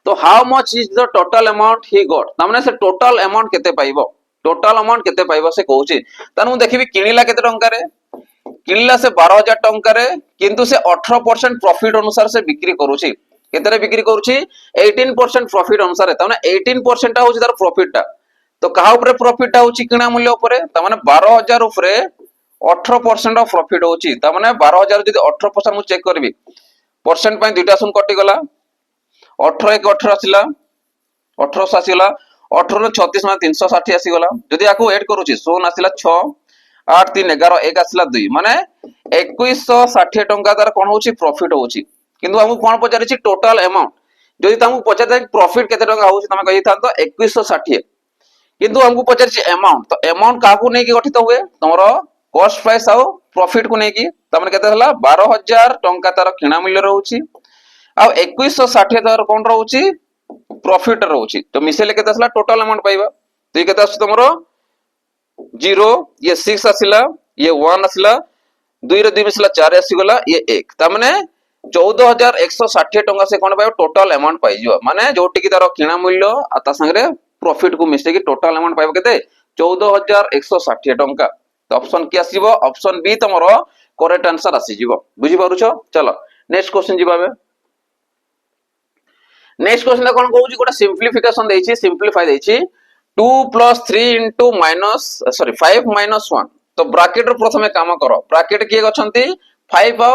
तो how much is the total amount he got तामने से टोटल अमाउंट केते पाइबो टोटल अमाउंट केते पाइबो से कहउछि तानु देखिबी किनिला केते टंका रे किनिला से 12000 टंका रे किंतु से 18% प्रॉफिट अनुसार से बिक्री करूछि केते रे बिक्री करूछि 18% प्रॉफिट अनुसार ताने 18% ता होछि तार प्रॉफिट ता तो कहा ऊपर प्रॉफिट ता होछि किना मूल्य ऊपर ता माने 12000 ऊपर 18% ऑफ प्रॉफिट होछि ता माने 12000 जदी 18% मु चेक करबी परसेंट पय दुटा सुन कटि गला 18 1 18 आसिला 1800 आसिला 18 ରୁ 36 ମାନେ 360 आसीगला जदि याकू ऐड करूची 0 आसिला 6 8 3 11 1 आसिला 2 माने 2160 टंका तार कोन होची प्रॉफिट होची किंतु हमहु कोन पचारिची टोटल अमाउंट जदि तामु पचार प्रॉफिट केते टंका होची तमे कहि थांतो 2160 किंतु हमकु पचारिची अमाउंट तो अमाउंट काकू नै कि गठित हुए तमरो कॉस्ट प्राइस आउ प्रॉफिट को नै कि तमने केते हला 12000 टंका तार किणा मूल्य रहउची आ 2160 तार कोन रहउची प्रॉफिट रहउची तो मिसेले केते असला टोटल अमाउंट पाइबा तो ये केते आछ तमरो 0 ये 6 आसिला ये 1 आसिला 2 रे 2 मिसला 4 आसीगला ये 1 ता माने 14160 टंका से कोन पाइबा टोटल अमाउंट पाइ जिवो माने जोटी कि तार किणा मूल्य आ ता संगे प्रॉफिट को मिसे कि टोटल अमाउंट पाइबा केते 14160 टंका तो ऑप्शन की आसीबो ऑप्शन बी तमरो करेक्ट आंसर आसी जिवो बुझी पारुछो चलो नेक्स्ट क्वेश्चन जिबाबे नेक्स्ट क्वेश्चन कोन कहूची गोटा सिंपलीफिकेशन देछि सिंपलीफाई देछि 2 + 3 * 5 - 1 तो ब्रैकेट रो प्रथमे काम करो ब्रैकेट किए गछंती 5 आ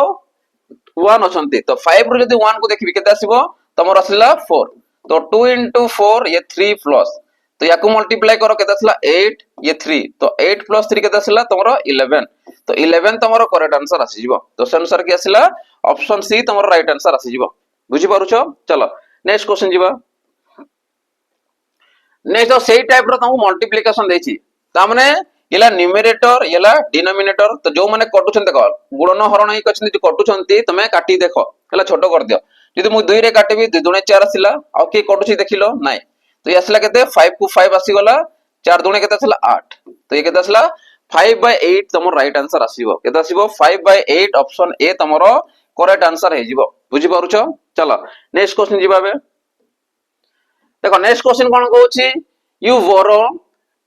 1 अछंती तो 5 रो जदी 1 को देखबी केते आसीबो तमरो आसीला 4 तो 2 * 4 ये 3 प्लस तो याकू मल्टीप्लाई करो केते आसीला 8 ये 3 तो 8 + 3 केते आसीला तमरो 11 तो 11 तमरो करेक्ट आंसर आसी जिवो तो से अनुसार के आसीला ऑप्शन सी तमरो राइट आंसर आसी जिवो बुझी पारुछो चलो नेक्स्ट क्वेश्चन जिबा नेक्स्ट तो सेही टाइप रो तमु मल्टीप्लिकेशन देछि ता माने इला न्यूमरेटर इला डिनोमिनेटर तो जो माने कटुछन देखो गुणन हरण ही कछन जे कटुछंती तमे काटी देखो हला छोटो कर दियो जदि मु 2 रे काटिबी 2 दुणे 4 आसिला आ के कटुछि देखिलो नाइ तो ये आसिला केते 5 को 5 आसी गला 4 दुणे केते आसिला 8 तो ये केते आसिला 5/8 तमरो राइट आंसर आसीबो केते आसीबो 5/8 ऑप्शन ए तमरो करेक्ट आंसर हे जिवो बुझी पारुछो चलो नेक्स्ट क्वेश्चन जिबाबे देखो नेक्स्ट क्वेश्चन कोन कहूची you borrow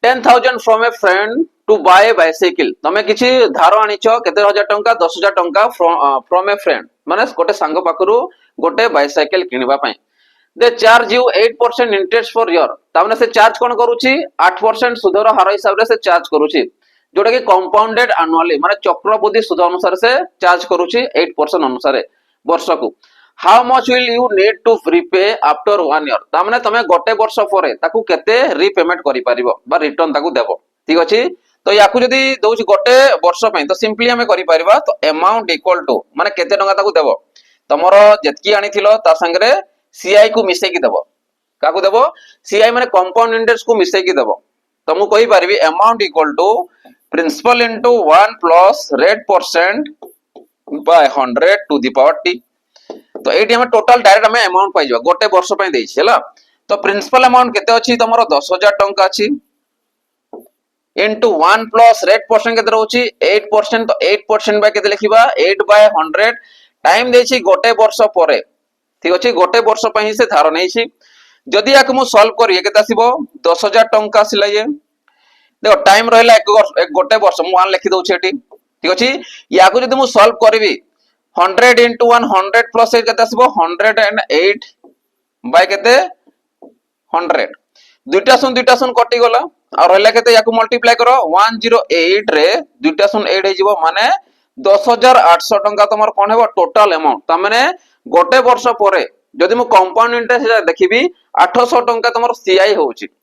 10000 from a friend to buy bicycle तमे किछि धार आनिछो केते हजार टंका 10000 टंका फ्रॉम ए फ्रेंड माने गोटे सांग पाखरु गोटे बाइसाइकिल किनिबा पई they charge you 8% interest for year तामने से चार्ज कोन करूची 8% सुधर हार हिसाब रे से चार्ज करूची जोटा कि कंपाउंडेड एनुअली माने चक्रवृद्धि सुध अनुसार से चार्ज करूची 8% अनुसार वर्ष को how much will you need to repay after 1 year तामने तमे गोटे वर्ष परे ताकू केते रीपेमेंट करि परिबो बा रिटर्न ताकू देबो ठीक अछि तो याकू जदी दोउची गोटे वर्ष पई तो सिंपली हमें करि परिबा तो अमाउंट इक्वल टू माने केते टंका ताकू देबो तमरो जेतकी आनिथिलो ता संगरे सीआई को मिसे की देबो काकू देबो सीआई माने कंपाउंड इंटरेस्ट को मिसे की देबो तो मु कहि परिबी amount equal to principal into 1 plus rate percent by 100 to the power T तो एटी हम टोटल डायरेक्ट हमें अमाउंट पाइ जबा गोटे वर्ष पई देछि हला तो प्रिंसिपल अमाउंट केते अछि तमरो 10000 टंका अछि इनटू 1 प्लस रेट परसेंट केते रहउछि 8% तो 8% बाय केते लिखिबा 8/100 टाइम देछि गोटे वर्ष परे ठीक अछि गोटे वर्ष पई ही से धार नैछि जदि याक मु सॉल्व करिए केते आसीबो 10000 टंका आसिला ये देखो टाइम रहला एक गोटे वर्ष मु 1 लिखि दउछि एटी ठीक अछि याकू जदि मु सॉल्व करबी 100 into 100 plus 8 केते आसीबो 108 बाय केते 100 दुटा सुन कटि गला और रहला केते याकू मल्टीप्लाई करो 108 रे दुटा सुन 8 हे जिवो माने 10800 टंका तमर कोन हेबो टोटल अमाउंट त माने गोटे वर्ष परे जदि मु कंपाउंड इंटरेस्ट देखिबी 800 टंका तमर सीआई होउची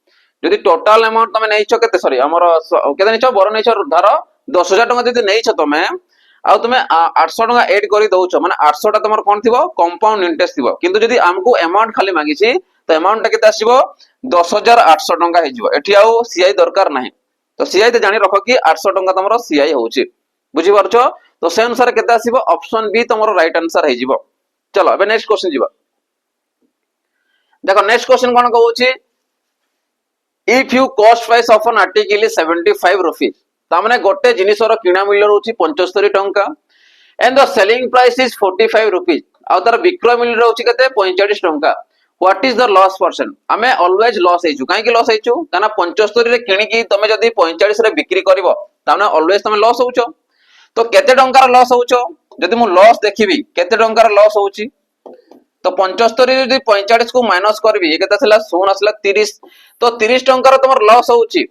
जदि टोटल अमाउंट तमे नैछो केते सॉरी हमर केते नैछो बर नैछो धार 10000 टंका जदि नैछो तमे आ तुमे 800 टंका ऐड करी दउछो माने 800 टा तमर कोन थिबो कंपाउंड इंटरेस्ट थिबो किंतु जदि हमकु अमाउंट खाली मागिछि तो अमाउंट टा केते आसीबो 10800 टंका हे जिवो एठी आउ सीआई दरकार नाही तो सीआई ते जानि रखो कि 800 टंका तमरो सीआई होउछि बुझि पारछो तो से अनुसार केते आसीबो ऑप्शन बी तमरो राइट आंसर हे जिवो चलो अब नेक्स्ट क्वेश्चन जिवो देखो नेक्स्ट क्वेश्चन कोन कहउछि if you cost price of an article is 75 rupees तामने गोटे जिनिसर किणा मूल्य रहउछि 75 टंका and the selling price is 45 rupees आ तार विक्रय मूल्य रहउछि केते 45 टंका what is the loss percent हमें ऑलवेज लॉस हेचु काहे कि लॉस हेचु काना 75 रे किणी की तमे जदी 45 रे बिक्री करबो तामने ऑलवेज तमे लॉस होउछो तो केते टंकार लॉस होउछो जदी मु लॉस देखिबी केते टंकार लॉस होउछि तो 75 रे जदी 45 को माइनस करबी ए केते आसला 0 आसला 30 तो 30 टंकार तमर लॉस होउछि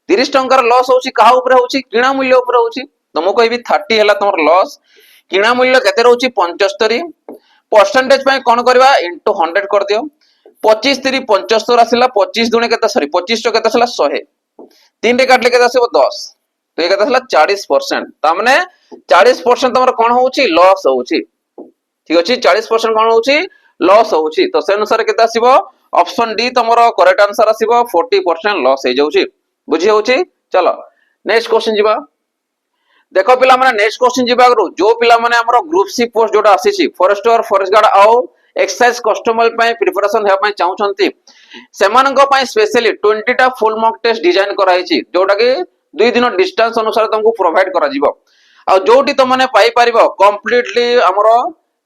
30 टंकार लॉस होउछि काहा ऊपर होउछि किणा मूल्य ऊपर होउछि तो मु कहबी 30 हैला तमर लॉस किणा मूल्य केते रहउछि 75 परसेंटेज पय कोन करबा इनटू 100 कर दियो 25 3 75 आसिला 25 दुणे केते सॉरी 25 केते आसिला 100 3 रे काटले केते आसीबो 10 तो ये केते आसिला 40% ता माने 40% तमर कोन होउची लॉस होउची ठीक अछि 40% कोन होउची लॉस होउची तो से अनुसार केते आसीबो ऑप्शन डी तमर करेक्ट आंसर आसीबो 40% लॉस हे जाउची बुझी होउची चलो नेक्स्ट क्वेश्चन जिबा देखो पिला माने नेक्स्ट क्वेश्चन जिबा गरो जो पिला माने हमरो ग्रुप सी पोस्ट जोटा आसीची फॉरेस्टर फॉरेस्ट गार्ड आउ एक्सरसाइज कस्टमर पय प्रिपरेशन हे पय चाहउछंती सेमानक पय स्पेशली 20 टा फुल मॉक टेस्ट डिजाइन कराइची जोटा के 2 दिन डिस्टेंस अनुसार तुमको प्रोवाइड करा जिवो आ जोटी त माने पाई परिबो कंप्लीटली हमरो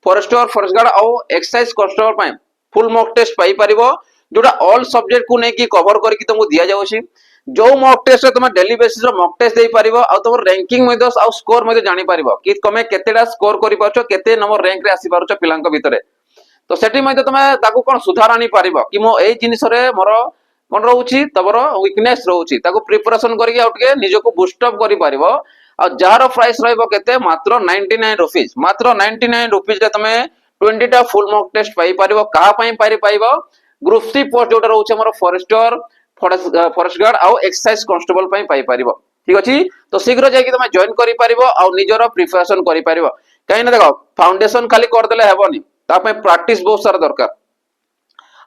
फॉरेस्टर फॉरेस्ट गार्ड आउ एक्सरसाइज कस्टमर पय फुल मॉक टेस्ट पाई परिबो जोटा ऑल सब्जेक्ट को नेकी कवर करके तुमको दिया जाउची जो मॉक टेस्ट रे तुम डेली बेसिस रो मॉक टेस्ट देई परिबो आ तुम रैंकिंग मध्ये आ स्कोर मध्ये जानि परिबो कि तुमे केतेडा स्कोर करि पाछो केते नंबर रैंक रे आसी पारुछो पिलांक भितरे तो सेठी मध्ये तुमे ताकू कोन सुधार आनी परिबो कि मो एई जिनिस रे मोर कोन रहउची तबर वीकनेस रहउची ताकू प्रिपरेशन करिके आउटके निजको बूस्ट अप करि परिबो आ जार प्राइस रहइबो केते मात्र 99 रुपीस मात्र 99 रुपीस रे तुमे 20 टा फुल मॉक टेस्ट पाई परिबो कहा पई पाइबो ग्रुप सी पोस्ट जोटा रहउची हमर फॉरेस्टर फॉरेस्ट गार्ड आउ एक्सरसाइज कांस्टेबल पई पाई परिबो ठीक अछि तो शीघ्र जाई कि तुमे जॉइन करि परिबो आ निजरो प्रिपरेशन करि परिबो काई ना देखो फाउंडेशन खाली कर देले हेबोनी ता पई प्रैक्टिस बहुत सारा दरकार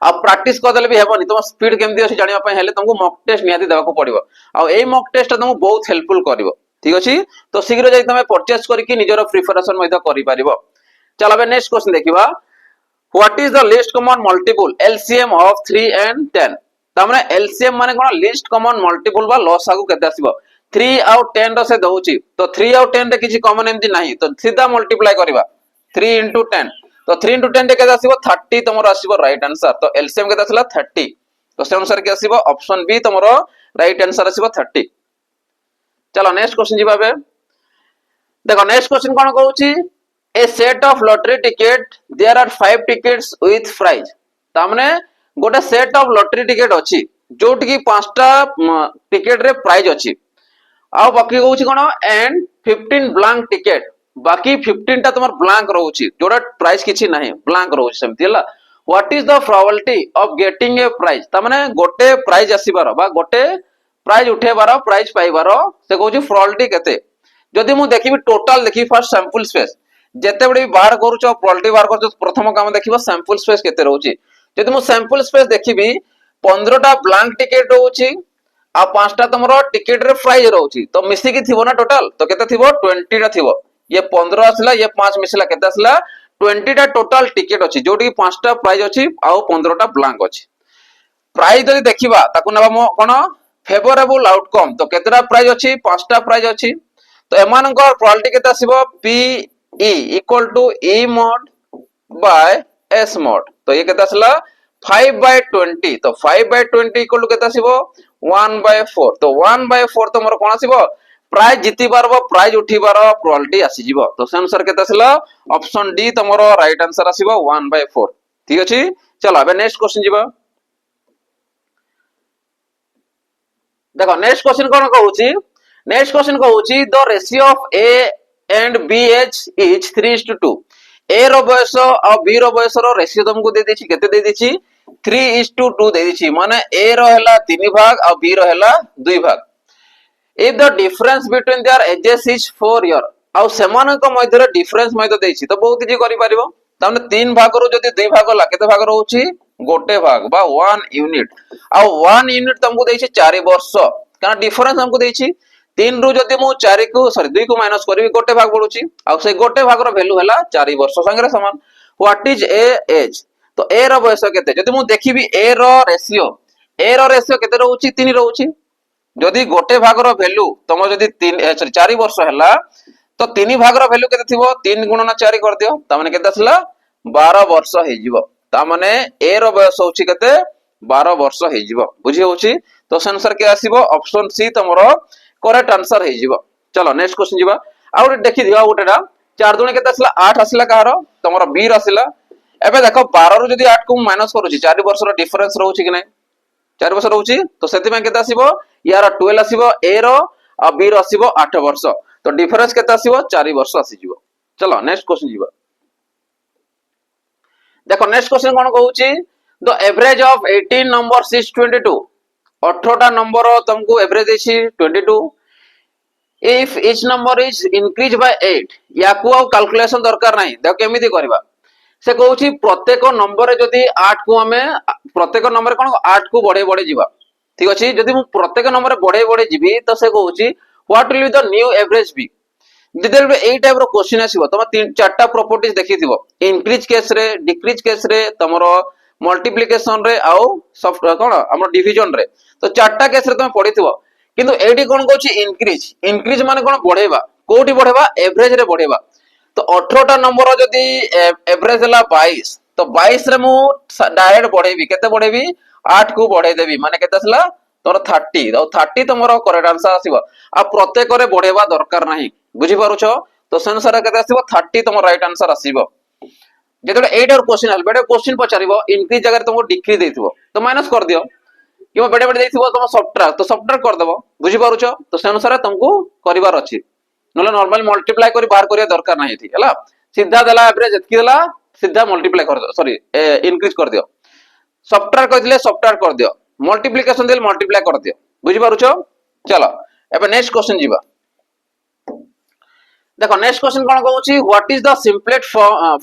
आ प्रैक्टिस कर देले भी हेबोनी तुम स्पीड केमदी अछि जानिबा पई हेले तुमको मॉक टेस्ट नियादी देबाको पड़िबो आ एई मॉक टेस्ट तुमको बहुत हेल्पफुल करिवो ठीक अछि तो शीघ्र जाई तुमे परचेज करिकि निजरो प्रिपरेशन मध्ये करि परिबो चलो अब नेक्स्ट क्वेश्चन देखिबा what is the least common multiple LCM of 3 and 10 तामने एलसीएम माने कोन लीस्ट कॉमन मल्टीपल बा लसागु केते आसीबो 3 आउट 10 रो से दउची तो 3 आउट 10 रे किछि कॉमन एमति नाही तो सीधा मल्टीप्लाई करबा 3 into 10 तो 3 into 10 रे केते आसीबो 30 तमरो आसीबो राइट आंसर तो एलसीएम केते आसीला 30 तो से अनुसार के आसीबो ऑप्शन बी तमरो राइट आंसर आसीबो 30 चलो नेक्स्ट क्वेश्चन जिबाबे देखो नेक्स्ट क्वेश्चन कोन कहउची a set of lottery ticket there are 5 tickets with prize तामने गोटे सेट ऑफ लॉटरी टिकट अछि जोट की 5टा टिकट रे प्राइज अछि आ बाकी कहउची कोन एंड 15 ब्लैंक टिकट बाकी 15 टा तमर ब्लैंक रहउची जोटा प्राइज किछि नाही ब्लैंक रहउची सेमति हला what is the probability of getting a prize तामने गोटे प्राइज आसीबार बा गोटे प्राइज उठेबार प्राइज पाइबार से कहउची प्रोबेबिलिटी केते जदि मु देखिबी टोटल देखि फर्स्ट सैंपल स्पेस जेते बडी बाहर करूचो प्रोबेबिलिटी बाहर करचो प्रथम काम देखिबो सैंपल स्पेस केते रहउची जदि मु सैंपल स्पेस देखिबी 15 टा ब्लैंक टिकट रहउची आ 5 टा तमरो टिकट रे प्राइज रहउची तो मिसी की थिबो ना टोटल तो केते थिबो 20 टा थिबो ये 15 आसला ये 5 मिसला केते आसला 20 टा टोटल टिकट अछि जोटी 5 टा प्राइज अछि आ 15 टा ब्लैंक अछि प्राइज जदि देखिबा ताकू नबा मो कोन फेवरेबल आउटकम तो केतेटा प्राइज अछि 5 टा प्राइज अछि तो एमानकर प्रोबेबिलिटी केते आसीबो P E equal to E mod by S mod तो ये केते आसला 5/20 तो 5/20 इक्वल टू केते आसीबो 1/4 तो 1/4 तो मोर कोन आसीबो प्राइज जिति बारबो प्राइज उठी बार प्रोबेबिलिटी आसी जिवो तो से अनुसार केते आसला ऑप्शन डी तमरो राइट आंसर आसीबो 1/4 ठीक अछि चलो अब नेक्स्ट क्वेश्चन जिवो देखो नेक्स्ट क्वेश्चन कोन कहउची नेक्स्ट क्वेश्चन कहउची the ratio of A and B age is 3:2 A रो बयस और बी रो बयस रो रेशियो तुमको दे देछि केते दे देछि 3:2 दे देछि माने ए रो हैला 3 भाग और बी रो हैला 2 भाग if the difference between their ages is 4 year आउ समान को मध्य डिफरेंस मध्य देछि तो बहुत इजी करि परिबो ताने 3 भाग रो जदी 2 भाग ला केते भाग रहउची गोटे भाग बा 1 यूनिट आ 1 यूनिट तुमको देछि 4 वर्ष काना डिफरेंस हमको देछि 3 रु जदी मु 4 को सॉरी 2 को माइनस करबी गोटे भाग पडुची आ से गोटे भाग रो वैल्यू हैला 4 वर्ष संगे समान व्हाट इज ए एज तो ए रो बयस केते जदी मु देखिबी ए रो रेशियो केते रहउची 3 रहउची जदी गोटे भाग रो वैल्यू तम जदी 3 सॉरी 4 वर्ष हैला तो 3 भाग रो वैल्यू केते थिबो 3 गुणन 4 कर दियो त माने केते असला 12 वर्ष हे जिवो त माने ए रो बयस होची केते 12 वर्ष हे जिवो बुझी होची तो आंसर के आसीबो ऑप्शन सी तमरो करेक्ट आंसर हे जिवो चलो नेक्स्ट क्वेश्चन जिवो आ देखि दियो गोटेटा 4 दुणे केते असला 8 असला कहारो तमरो बी रो असला एबे देखो 12 रु जदी 8 को माइनस करूची 4 वर्ष रो डिफरेंस रहउची कि नै 4 वर्ष रहउची तो सेति में केते आसीबो यार 12 आसीबो ए रो आ बी रो आसीबो 8 वर्ष तो डिफरेंस केते आसीबो 4 वर्ष आसी जिवो चलो नेक्स्ट क्वेश्चन जिवो देखो नेक्स्ट क्वेश्चन कोन कहउची the average of 18 numbers is 22 18टा नंबर तुमको एवरेज देछि 22 if each number is increase by 8 याकू आ कैलकुलेशन दरकार नाही देखो केमिति करबा से कहूची प्रत्येक नंबर जदी 8 को हमें प्रत्येक नंबर कोन 8 को बढ़े बढ़े जीवा ठीक अछि जदी मु प्रत्येक नंबर बढ़े बढ़े जीवी तो से कहूची what will be the new average be जदी एई टाइप रो क्वेश्चन आसीबो तम तीन चारटा प्रॉपर्टीज देखिथिबो इंक्रीज केस रे डिक्रीज केस रे तमरो मल्टीप्लिकेशन रे आउ सॉफ्ट कोन हमर डिवीजन रे तो चारटा केस रे तम पढिथिबो किंतु एडी कोन कहूची इंक्रीज इंक्रीज माने कोन बढ़ेबा कोठी बढ़ेबा एवरेज रे बढ़ेबा तो 18टा नंबर जदी एवरेज हला 22 तो 22 रे मु डायरेक्ट बढ़ेबी केते बढ़ेबी 8 को बढ़े देबी माने केते असला तोर 30 और 30 तमरो करेक्ट आंसर आसीबो आ प्रत्येक रे बढ़ेबा दरकार नाही बुझी पारुछ तो सेंसर केते आसीबो 30 तमरो राइट आंसर आसीबो जेतडे 8 और क्वेश्चन आल बेटे क्वेश्चन पचारिबो इंक्रीज जगह तुमको डिक्रीज देथिबो तो माइनस कर दियो कि बेटे बेटे देथिबो तुम सब्ट्रैक्ट तो सब्ट्रैक्ट कर देबो बुझी पारुछ तो से अनुसार तुमको करिवार अछि नले नॉर्मल मल्टीप्लाई करी बाहर करिया दरकार नाही थी हला सीधा देला एवरेज एतकी देला सीधा मल्टीप्लाई कर दो सॉरी इंक्रीज कर दियो सब्ट्रैक्ट कर दिले सब्ट्रैक्ट कर दियो मल्टीप्लिकेशन देले मल्टीप्लाई कर दियो बुझी पारुछ चलो एबे नेक्स्ट क्वेश्चन जीवा देखो नेक्स्ट क्वेश्चन कोन कहूची what is the simplest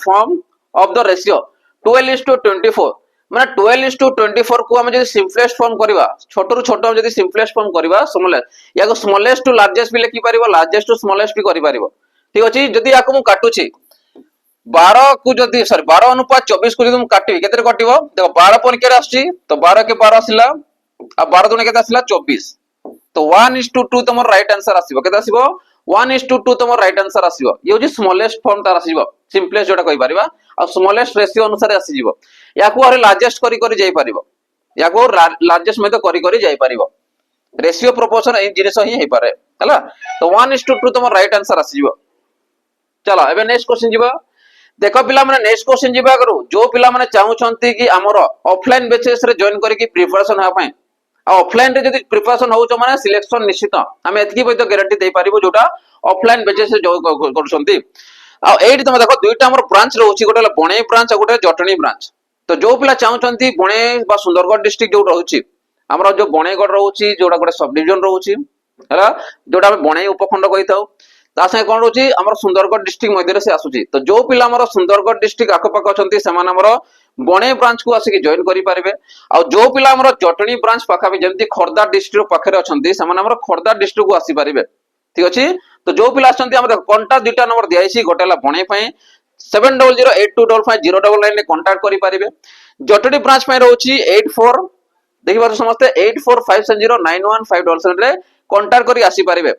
form of the ratio 12:24 माने 12:24 को हम जदी सिंपलेस्ट फॉर्म करबा छोटो रु छोटो जदी सिंपलेस्ट फॉर्म करबा स्मॉलेस्ट याको स्मॉलेस्ट टू लार्जेस्ट भी लिखि परिबो लार्जेस्ट टू स्मॉलेस्ट भी करि परिबो ठीक अछि जदी याको मु काटुची 12 को जदी सॉरी 12 अनुपात 24 को जदी मु काटिबी केते कटिबो देखो 12 पॉइंट केरे आछि तो 12 के 12 आसिला आ 12 दुने केते आसिला 24 तो 1:2 तमर राइट आंसर आसीबो केते आसीबो 1:2 तमर राइट आंसर आसीबो ये होची स्मॉलेस्ट फॉर्म तार आसीबो सिंपलेस्ट जोटा कहि परिबा आ स्मॉलेस्ट रेशियो अनुसार आसीजिवो याको आरे लार्जेस्ट करी करी जाई परिबो याको लार्जेस्ट में तो करी जाई परिबो रेशियो प्रोपोर्शन ए जिनिस ही हे पारे हला तो 1:2 तमर राइट आंसर आसीजिवो चलो एबे नेक्स्ट क्वेश्चन जीवा देखो पिला माने नेक्स्ट क्वेश्चन जीवा करू जो पिला माने चाहू छंती कि हमरो ऑफलाइन बेसिस रे जॉइन करी कि प्रिपरेशन हा पई ऑफलाइन रे जदी प्रिपरेशन होउछ माने सिलेक्शन निश्चित हम एतकी बय तो गारंटी दे पारिबो जोटा ऑफलाइन बेसिस रे जो करूछंती आ एठी तुम देखो दुईटा हमर ब्रांच रहउची गोटे बणे ब्रांच आ गोटे जटणी ब्रांच तो जो पिला चाहू छंती बणे बा सुंदरगढ़ डिस्ट्रिक्ट जो रहउची हमर जो बणेगढ़ रहउची जोटा गोटे सब डिवीजन रहउची हला जोटा हम बणे उपखंड कहिताउ ता से कोन रहउची हमर सुंदरगढ़ डिस्ट्रिक्ट मध्य से आसुची तो जो पिला हमर सुंदरगढ़ डिस्ट्रिक्ट आखपाख अछंती समान हमर बणे ब्रांच को आसी जॉइन करि पारिबे आ जो पिला हमर जटणी ब्रांच पाखा भी जेंती खोरदा डिस्ट्रिक्ट पाखरे अछंती समान हमर खोरदा डिस्ट्रिक्ट को आसी पारिबे ठीक अछि तो जो पिला आछंती हमर कांटेक्ट दुटा नंबर दियाइछि गोटेला बणे पई 7008255099 ने कांटेक्ट करि पारिबे जटणी ब्रांच पई रहउछि 84 देखि बार समस्त 8457091577 रे कांटेक्ट करि आसी पारिबे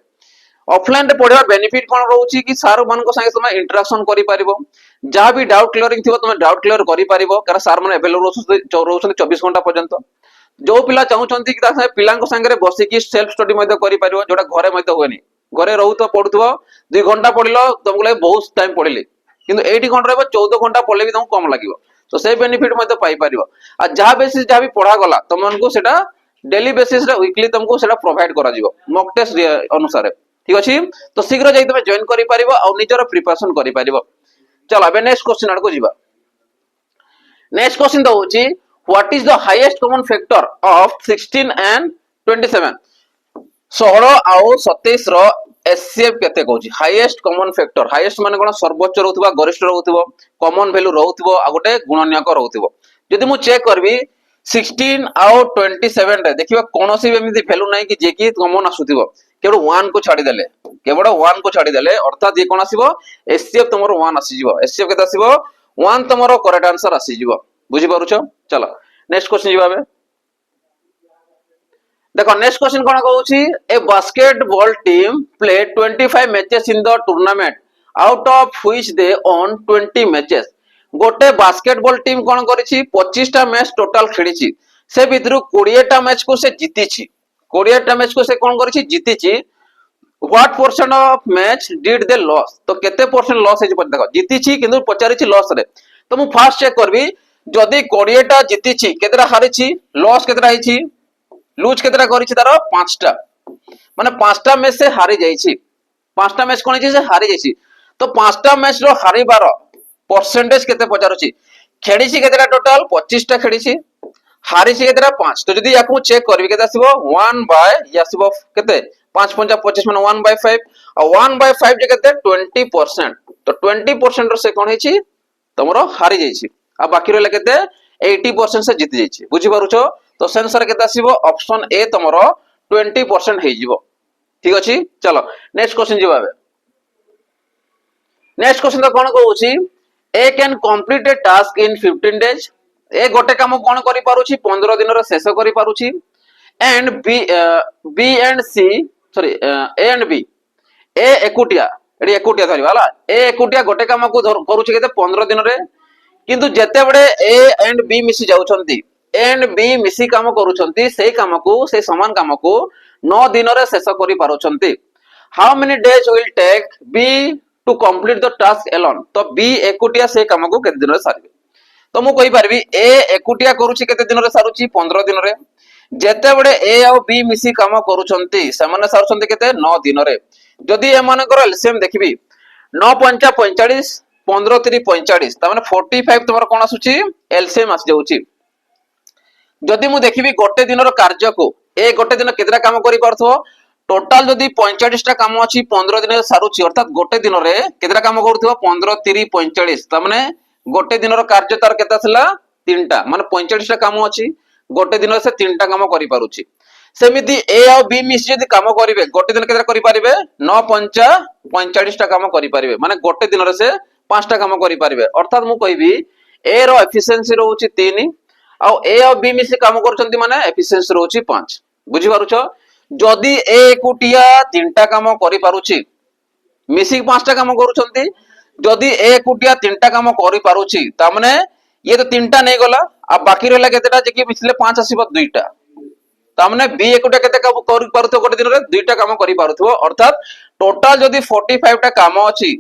ऑफलाइन रे पढिबा बेनिफिट कोन रहउछि कि सार मान को संगे समय इंटरेक्शन करि पारिबो जहां भी डाउट क्लियरिंग थिबो तुम डाउट क्लियर करि पारिबो कारण सार माने अवेलेबल रहउछन 24 घंटा पर्यंत जो पिला चाहू छंती कि ता संगे पिला को संगे बसी कि सेल्फ स्टडी मध्ये करि पारिबो जोटा घरे मध्ये होएनी घरे रहू तो पढुथबो 2 घंटा पढिलो तुमको लागि बहुत टाइम पढिली किंतु 80 घंटा रहबो 14 घंटा पढले भी तुमको कम लागिवो तो से बेनिफिट मध्ये पाई पारिबो आ जहां बेसिस जहां भी पढा गला तुमनको सेटा डेली बेसिस रे वीकली तुमको सेटा प्रोवाइड करा जिवो मॉक टेस्ट अनुसार ठीक अछि तो शीघ्र जाई तमे जॉइन करि पारिबो आ निजर प्रिपरेशन करि पारिबो चलो अबे नेक्स्ट क्वेश्चन आड़ को जीवा नेक्स्ट क्वेश्चन तो होची what is the highest common factor of 16 and 27 16 आउ 27 रो एचसीएफ केते कहूची हाईएस्ट कॉमन फैक्टर हाईएस्ट माने कोन सर्वोच्च रहउतबा गरिष्ठ रहउतबो कॉमन वैल्यू रहउतबो आ गोटे गुणनीयक रहउतबो जदि मु चेक करबी 16 आउ 27 रे देखिबा कोनोसी एमिति वैल्यू नै कि जे कि कॉमन आसुतबो केवल 1 को छाडी देले केवल 1 को छाडी देले अर्थात ये कोन आसीबो एचसीएफ तमरो 1 आसीजिवो एचसीएफ केते आसीबो 1 तमरो करेक्ट आंसर आसीजिवो बुझी पारुछो चलो नेक्स्ट क्वेश्चन जीवाबे देखो नेक्स्ट क्वेश्चन कोन कहूची a basketball team play 25 matches in the tournament out of which they won 20 matches गोटे बास्केटबॉल टीम कोन करिछि 25 टा मैच टोटल खेलिछि से भितरु 20 टा मैच को से जीतिछि 20 टा मैच को से कोन करिछि जीतिछि what percent of match did they loss तो केते परसेंट लॉस है देखो जीतिछि किंतु पचारिछि लॉस रे तो मु फास्ट चेक करबी जदी 20 टा जीतिछि केतेरा हारिछि लॉस केतेरा हिछि लूज केतेरा करिछि तारो 5 टा माने 5 टा मैच से हारि जाइछि 5 टा मैच कोन हिछि से हारि जाइछि तो 5 टा मैच रो हारिबार परसेंटेज केते पचारुछि खेड़ी केतेटा टोटल 25 टा खेड़ी हारी केतेटा 5 तो जदी याकू चेक करबी केते आसीबो 1 बाय या आसीबो केते 5 5 25 माने 1 बाय 5 और 1 बाय 5 जे केते 20% तो 20% रो से कोन हेची तमरो हारी जाईची आ बाकी रहले केते 80% से जीत जाईची बुझी पारुछो तो सेंसर केते आसीबो ऑप्शन ए तमरो 20% हे जीवो ठीक अछि चलो नेक्स्ट क्वेश्चन जिबाबे नेक्स्ट क्वेश्चन तो कोन कहउची A can complete a task in 15 days A गोटे काम कोन करि पारुची 15 दिन रो शेष करि पारुची and B and C sorry A and B A एकुटिया एडी एकुटिया धरिबा हला ए एकुटिया गोटे काम को करूची केते 15 दिन रे किंतु जेते बडे ए एंड बी मिसी जाउछंती ए एंड बी मिसी काम करूछंती सेही काम को से समान काम को 9 दिन रे शेष करि पारुछंती how many days will take B to complete the task alone तो बी एकुटिया से काम को केते दिन रे सारिबे तो मु कहि परबी ए एकुटिया करूची केते दिन रे सारुची 15 दिन रे जेते बडे ए और बी मिसी काम करूछंती से माने सारुछंती केते 9 दिन रे जदी ए मानकर एलसीएम देखबी 9 5 45 15 3 45 ता माने 45 तमर कोन आसुची एलसीएम आस जाउची जदी मु देखबी गोटे दिन रो कार्य को ए गोटे दिन केतरा काम करि परथो टोटल जदी 45 टा काम अछि 15 दिन सारुची अर्थात गोटे दिन रे केतरा काम करथो 15 3 45 ता माने गोटे दिन रो कार्य तार केता थला 3 टा माने 45 टा काम अछि गोटे दिन से 3 टा काम करि पारुची सेमिति ए और बी मिस जदी काम करिवे गोटे दिन केतरा करि पारिबे 9 5 45 टा काम करि पारिबे माने गोटे दिन रे से 5 टा काम करि पारिबे अर्थात मु कहबी ए रो एफिशिएंसी रहउची 3 आ ए और बी मिस काम करचंती माने एफिशिएंसी रहउची 5 बुझी पारुछो जदी ए एकुटिया 3 टा काम करि पारुची मिसी 5 टा काम करूचंती जदी ए एकुटिया 3 टा काम करि पारुची ता माने ये तो 3 टा नै गला आ बाकी रहला केतेटा जे कि मिसले 5 आसीबो 2 टा तामने बी एकुटा केते काम करि पारुथो गोटे दिन रे दुईटा काम करि पारुथो अर्थात टोटल जदी 45 टा काम अछि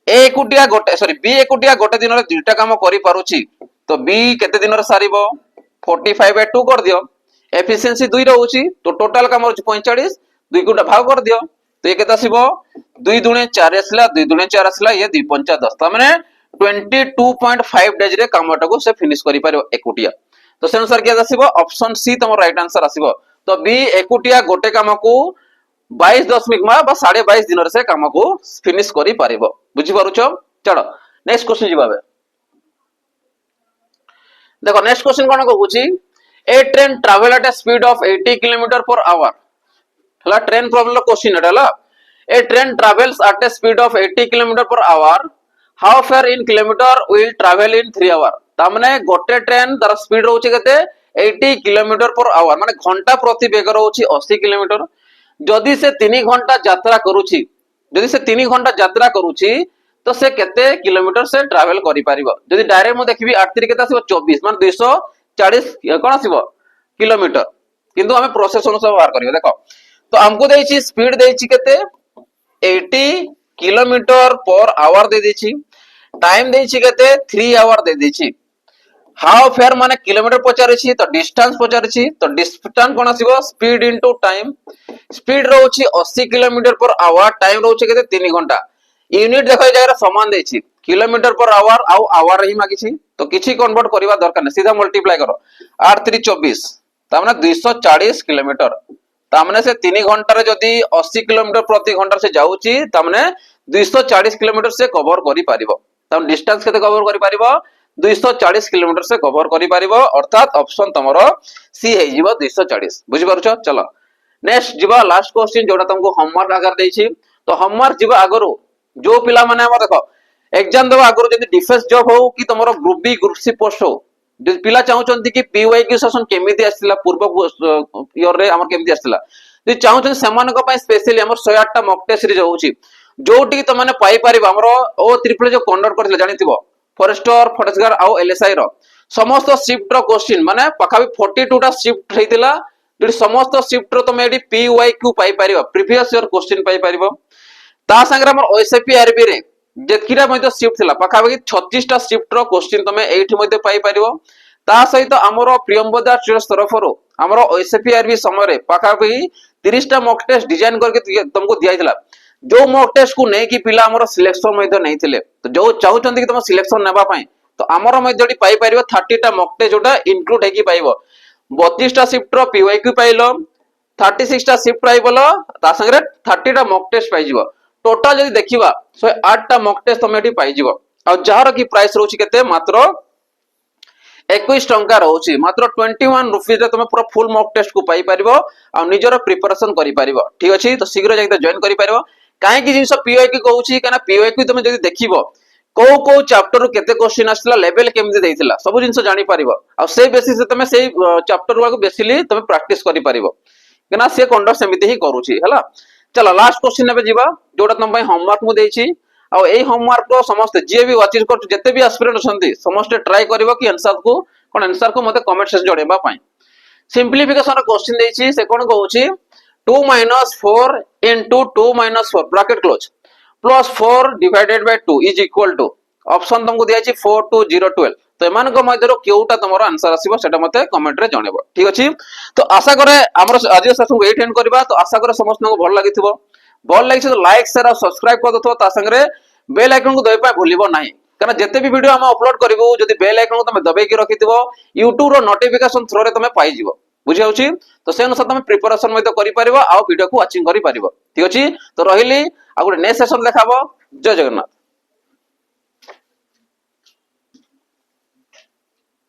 ए एकुटिया गोटे सॉरी बी एकुटिया गोटे दिन रे दुईटा काम करि पारुची तो बी केते दिन रे सारिबो 45 बाय 2 कर दियो एफिशिएंसी 2 रहउची तो टोटल काम रहउची 45 2 गुटा भाग कर दियो तो ये केते आसीबो 2 दुणे 4 आसला 2 दुणे 4 आसला ये 2 5 10 ता माने 22.5 डेज रे कामटा को से फिनिश करि पारो एकुटिया तो से अनुसार क्या आसीबो ऑप्शन सी तमो राइट आंसर आसीबो तो बी एकुटिया गोटे काम को 22 दशमिक मा बा 22.5 दिन रे से काम को फिनिश करि पारिबो बुझी पारुछो चलो नेक्स्ट क्वेश्चन जिबाबे देखो नेक्स्ट क्वेश्चन कोन कहूची a train travel at a speed of 80 kilometer per hour हला ट्रेन प्रॉब्लम लो क्वेश्चन हला a train travels at a speed of 80 kilometer per hour how far in kilometer will travel in 3 hour तामने गोटे train तार speed रहउची केते 80 kilometer per our माने घंटा प्रति बेग रहउची 80 किलोमीटर जदी से 3 घंटा यात्रा करूची जदी से 3 घंटा यात्रा करूची तो से केते किलोमीटर से ट्रैवल करि पारिबो जदी डायरेक्ट मु देखबी 8 3 केते आसीबो 24 माने 240 कोन आसीबो किलोमीटर किंतु हमें प्रोसेस अनुसार व्यवहार करियो देखो तो हमको देछि स्पीड देछि केते 80 किलोमीटर पर आवर दे देछि टाइम देछि केते 3 आवर दे देछि हाउ फेयर माने किलोमीटर पचारछि तो डिस्टेंस पचारछि तो डिस्टेंस कोन आसीबो स्पीड इनटू टाइम स्पीड रहउछि 80 किलोमीटर पर आवर टाइम रहउछि केते 3 घंटा यूनिट देखो ए जगह समान देछि किलोमीटर पर आवर आउ आवर ही मागिछि तो किछि कन्वर्ट करबा दरकार नै सीधा मल्टीप्लाई करो 8 3 24 ता माने 240 किलोमीटर ता माने से 3 घंटा रे जदी 80 किलोमीटर प्रति घंटा से जाउछि ता माने 240 किलोमीटर से कवर करि पारिबो ता डिस्टेंस केते कवर करि पारिबो 240 किलोमीटर से कवर करि पारिबो अर्थात ऑप्शन तमरो सी हे जीवो 240 बुझि पारुछो चलो नेक्स्ट जीवा लास्ट क्वेश्चन जोडा तुमको होमवर्क आगर देछि तो होमवर्क जीवा आगरो जो पिला माने हम देखो एग्जाम देबो आगरो जदी डिफेंस जॉब हो कि तमरो group B group C post हो जे पिला चाहउचंती कि पीवाई की सेशन केमिति आसिला पूर्व ईयर रे हमर केमिति आसिला जे चाहउचन समान को पय स्पेशली हमर 108 टा मॉक टेस्ट सीरीज होउची जोटी कि तमाने पाई परिबो हमरो ओ ट्रिपल जो कंडक्ट करथिला जानिथिबो फॉरेस्टर फॉरेस्टगार्ड आउ एलएसआई रो समस्त शिफ्ट रो क्वेश्चन माने पखाबी 42 टा शिफ्ट हेतिला जे समस्त शिफ्ट रो तमे एडी पीवाई क्यू पाई परिबो प्रीवियस ईयर क्वेश्चन पाई परिबो ता संगे हमर ओएसपी आरबी रे जेकिरा मध्ये शिफ्ट थिला पखाबी 36 टा शिफ्ट रो क्वेश्चन तमे एठी मध्ये पाई परिबो ता सहित हमरो प्रियंबदा ट्रेस तरफरो हमरो ओएसपी आरबी समय रे पखाबी 30 टा मॉक टेस्ट डिजाइन करके तुमको दियाइतला जो मॉक टेस्ट को नै कि पिला हमरो सिलेक्शन मध्ये नै थिले तो जो चाहउचंती कि तुम सिलेक्शन नेबा पई तो आमर मध्यटी पाई परिबो 30 टा मॉक टेस्ट जोटा इंक्लूड हेकी पाइबो 32 टा शिफ्ट रो पीवाईक्यू पाइलो 36 टा शिफ्ट पाइबलो ता संगे 30 टा मॉक टेस्ट पाइजिबो टोटल जदि देखिबा 108 टा मॉक टेस्ट तमे एठी पाइजिबो आ जहार की प्राइस रहउची केते मात्र 21 टंका रहउची मात्र 21 रुपीस रे तमे पूरा फुल मॉक टेस्ट को पाई परिबो आ निजर प्रिपरेशन करि परिबो ठीक अछि तो शीघ्र जाई जॉइन करि परिबो काहे की जिंस पीवाईक्यू कहउची काना पीवाईक्यू तमे जदि देखिबो को चैप्टर केते क्वेश्चन आसला लेवल केमि देइथिला सब जिंस जानि परिबो आ से बेसिस से तमे से चैप्टर वाको बेसिली तमे प्रैक्टिस करि परिबो केना से कंडक्ट समिति ही करूची हला चलो लास्ट क्वेश्चन नेबे जीवा जोटा तुम पई होमवर्क मु देइची आ एई होमवर्क को समस्त जे भी वाचिस कर जते भी एस्पिरेंट छथि समस्त ट्राई करिवो कि आंसर को कोन आंसर को मते कमेंट सेक्शन जोड़ेबा पई सिंपलीफिकेशन रो क्वेश्चन देइची से कोन कहूची 2 - 4 into 2 - 4 bracket close plus 4 divided by 2 is equal to option तुमको दिया छी 4 2 0 12 तो एमान को मध्यरो केउटा तमरो आंसर आसीबो सेटा मते कमेंट रे जणेबो ठीक अछि तो आशा करे हमर आज सेशन को एट एंड करबा तो आशा करे समस्त को भल लागिथिबो भल लागि तो लाइक शेयर और सब्सक्राइब कर दथो ता संगे बेल आइकन को दबा भूलिबो नाही कारण जते भी वीडियो हम अपलोड करबो जदि बेल आइकन को तमे दबाई के रखिथिबो YouTube रो नोटिफिकेशन थ्रो रे तमे पाई जिवो बुझी होची तो से अनुसार तमे प्रिपरेशन मध्ये करि परिबो आ वीडियो को वाचिंग करि परिबो ठीक अछि तो रहिली आ गुड नेक्स्ट सेशन देखाबो जय जगन्नाथ।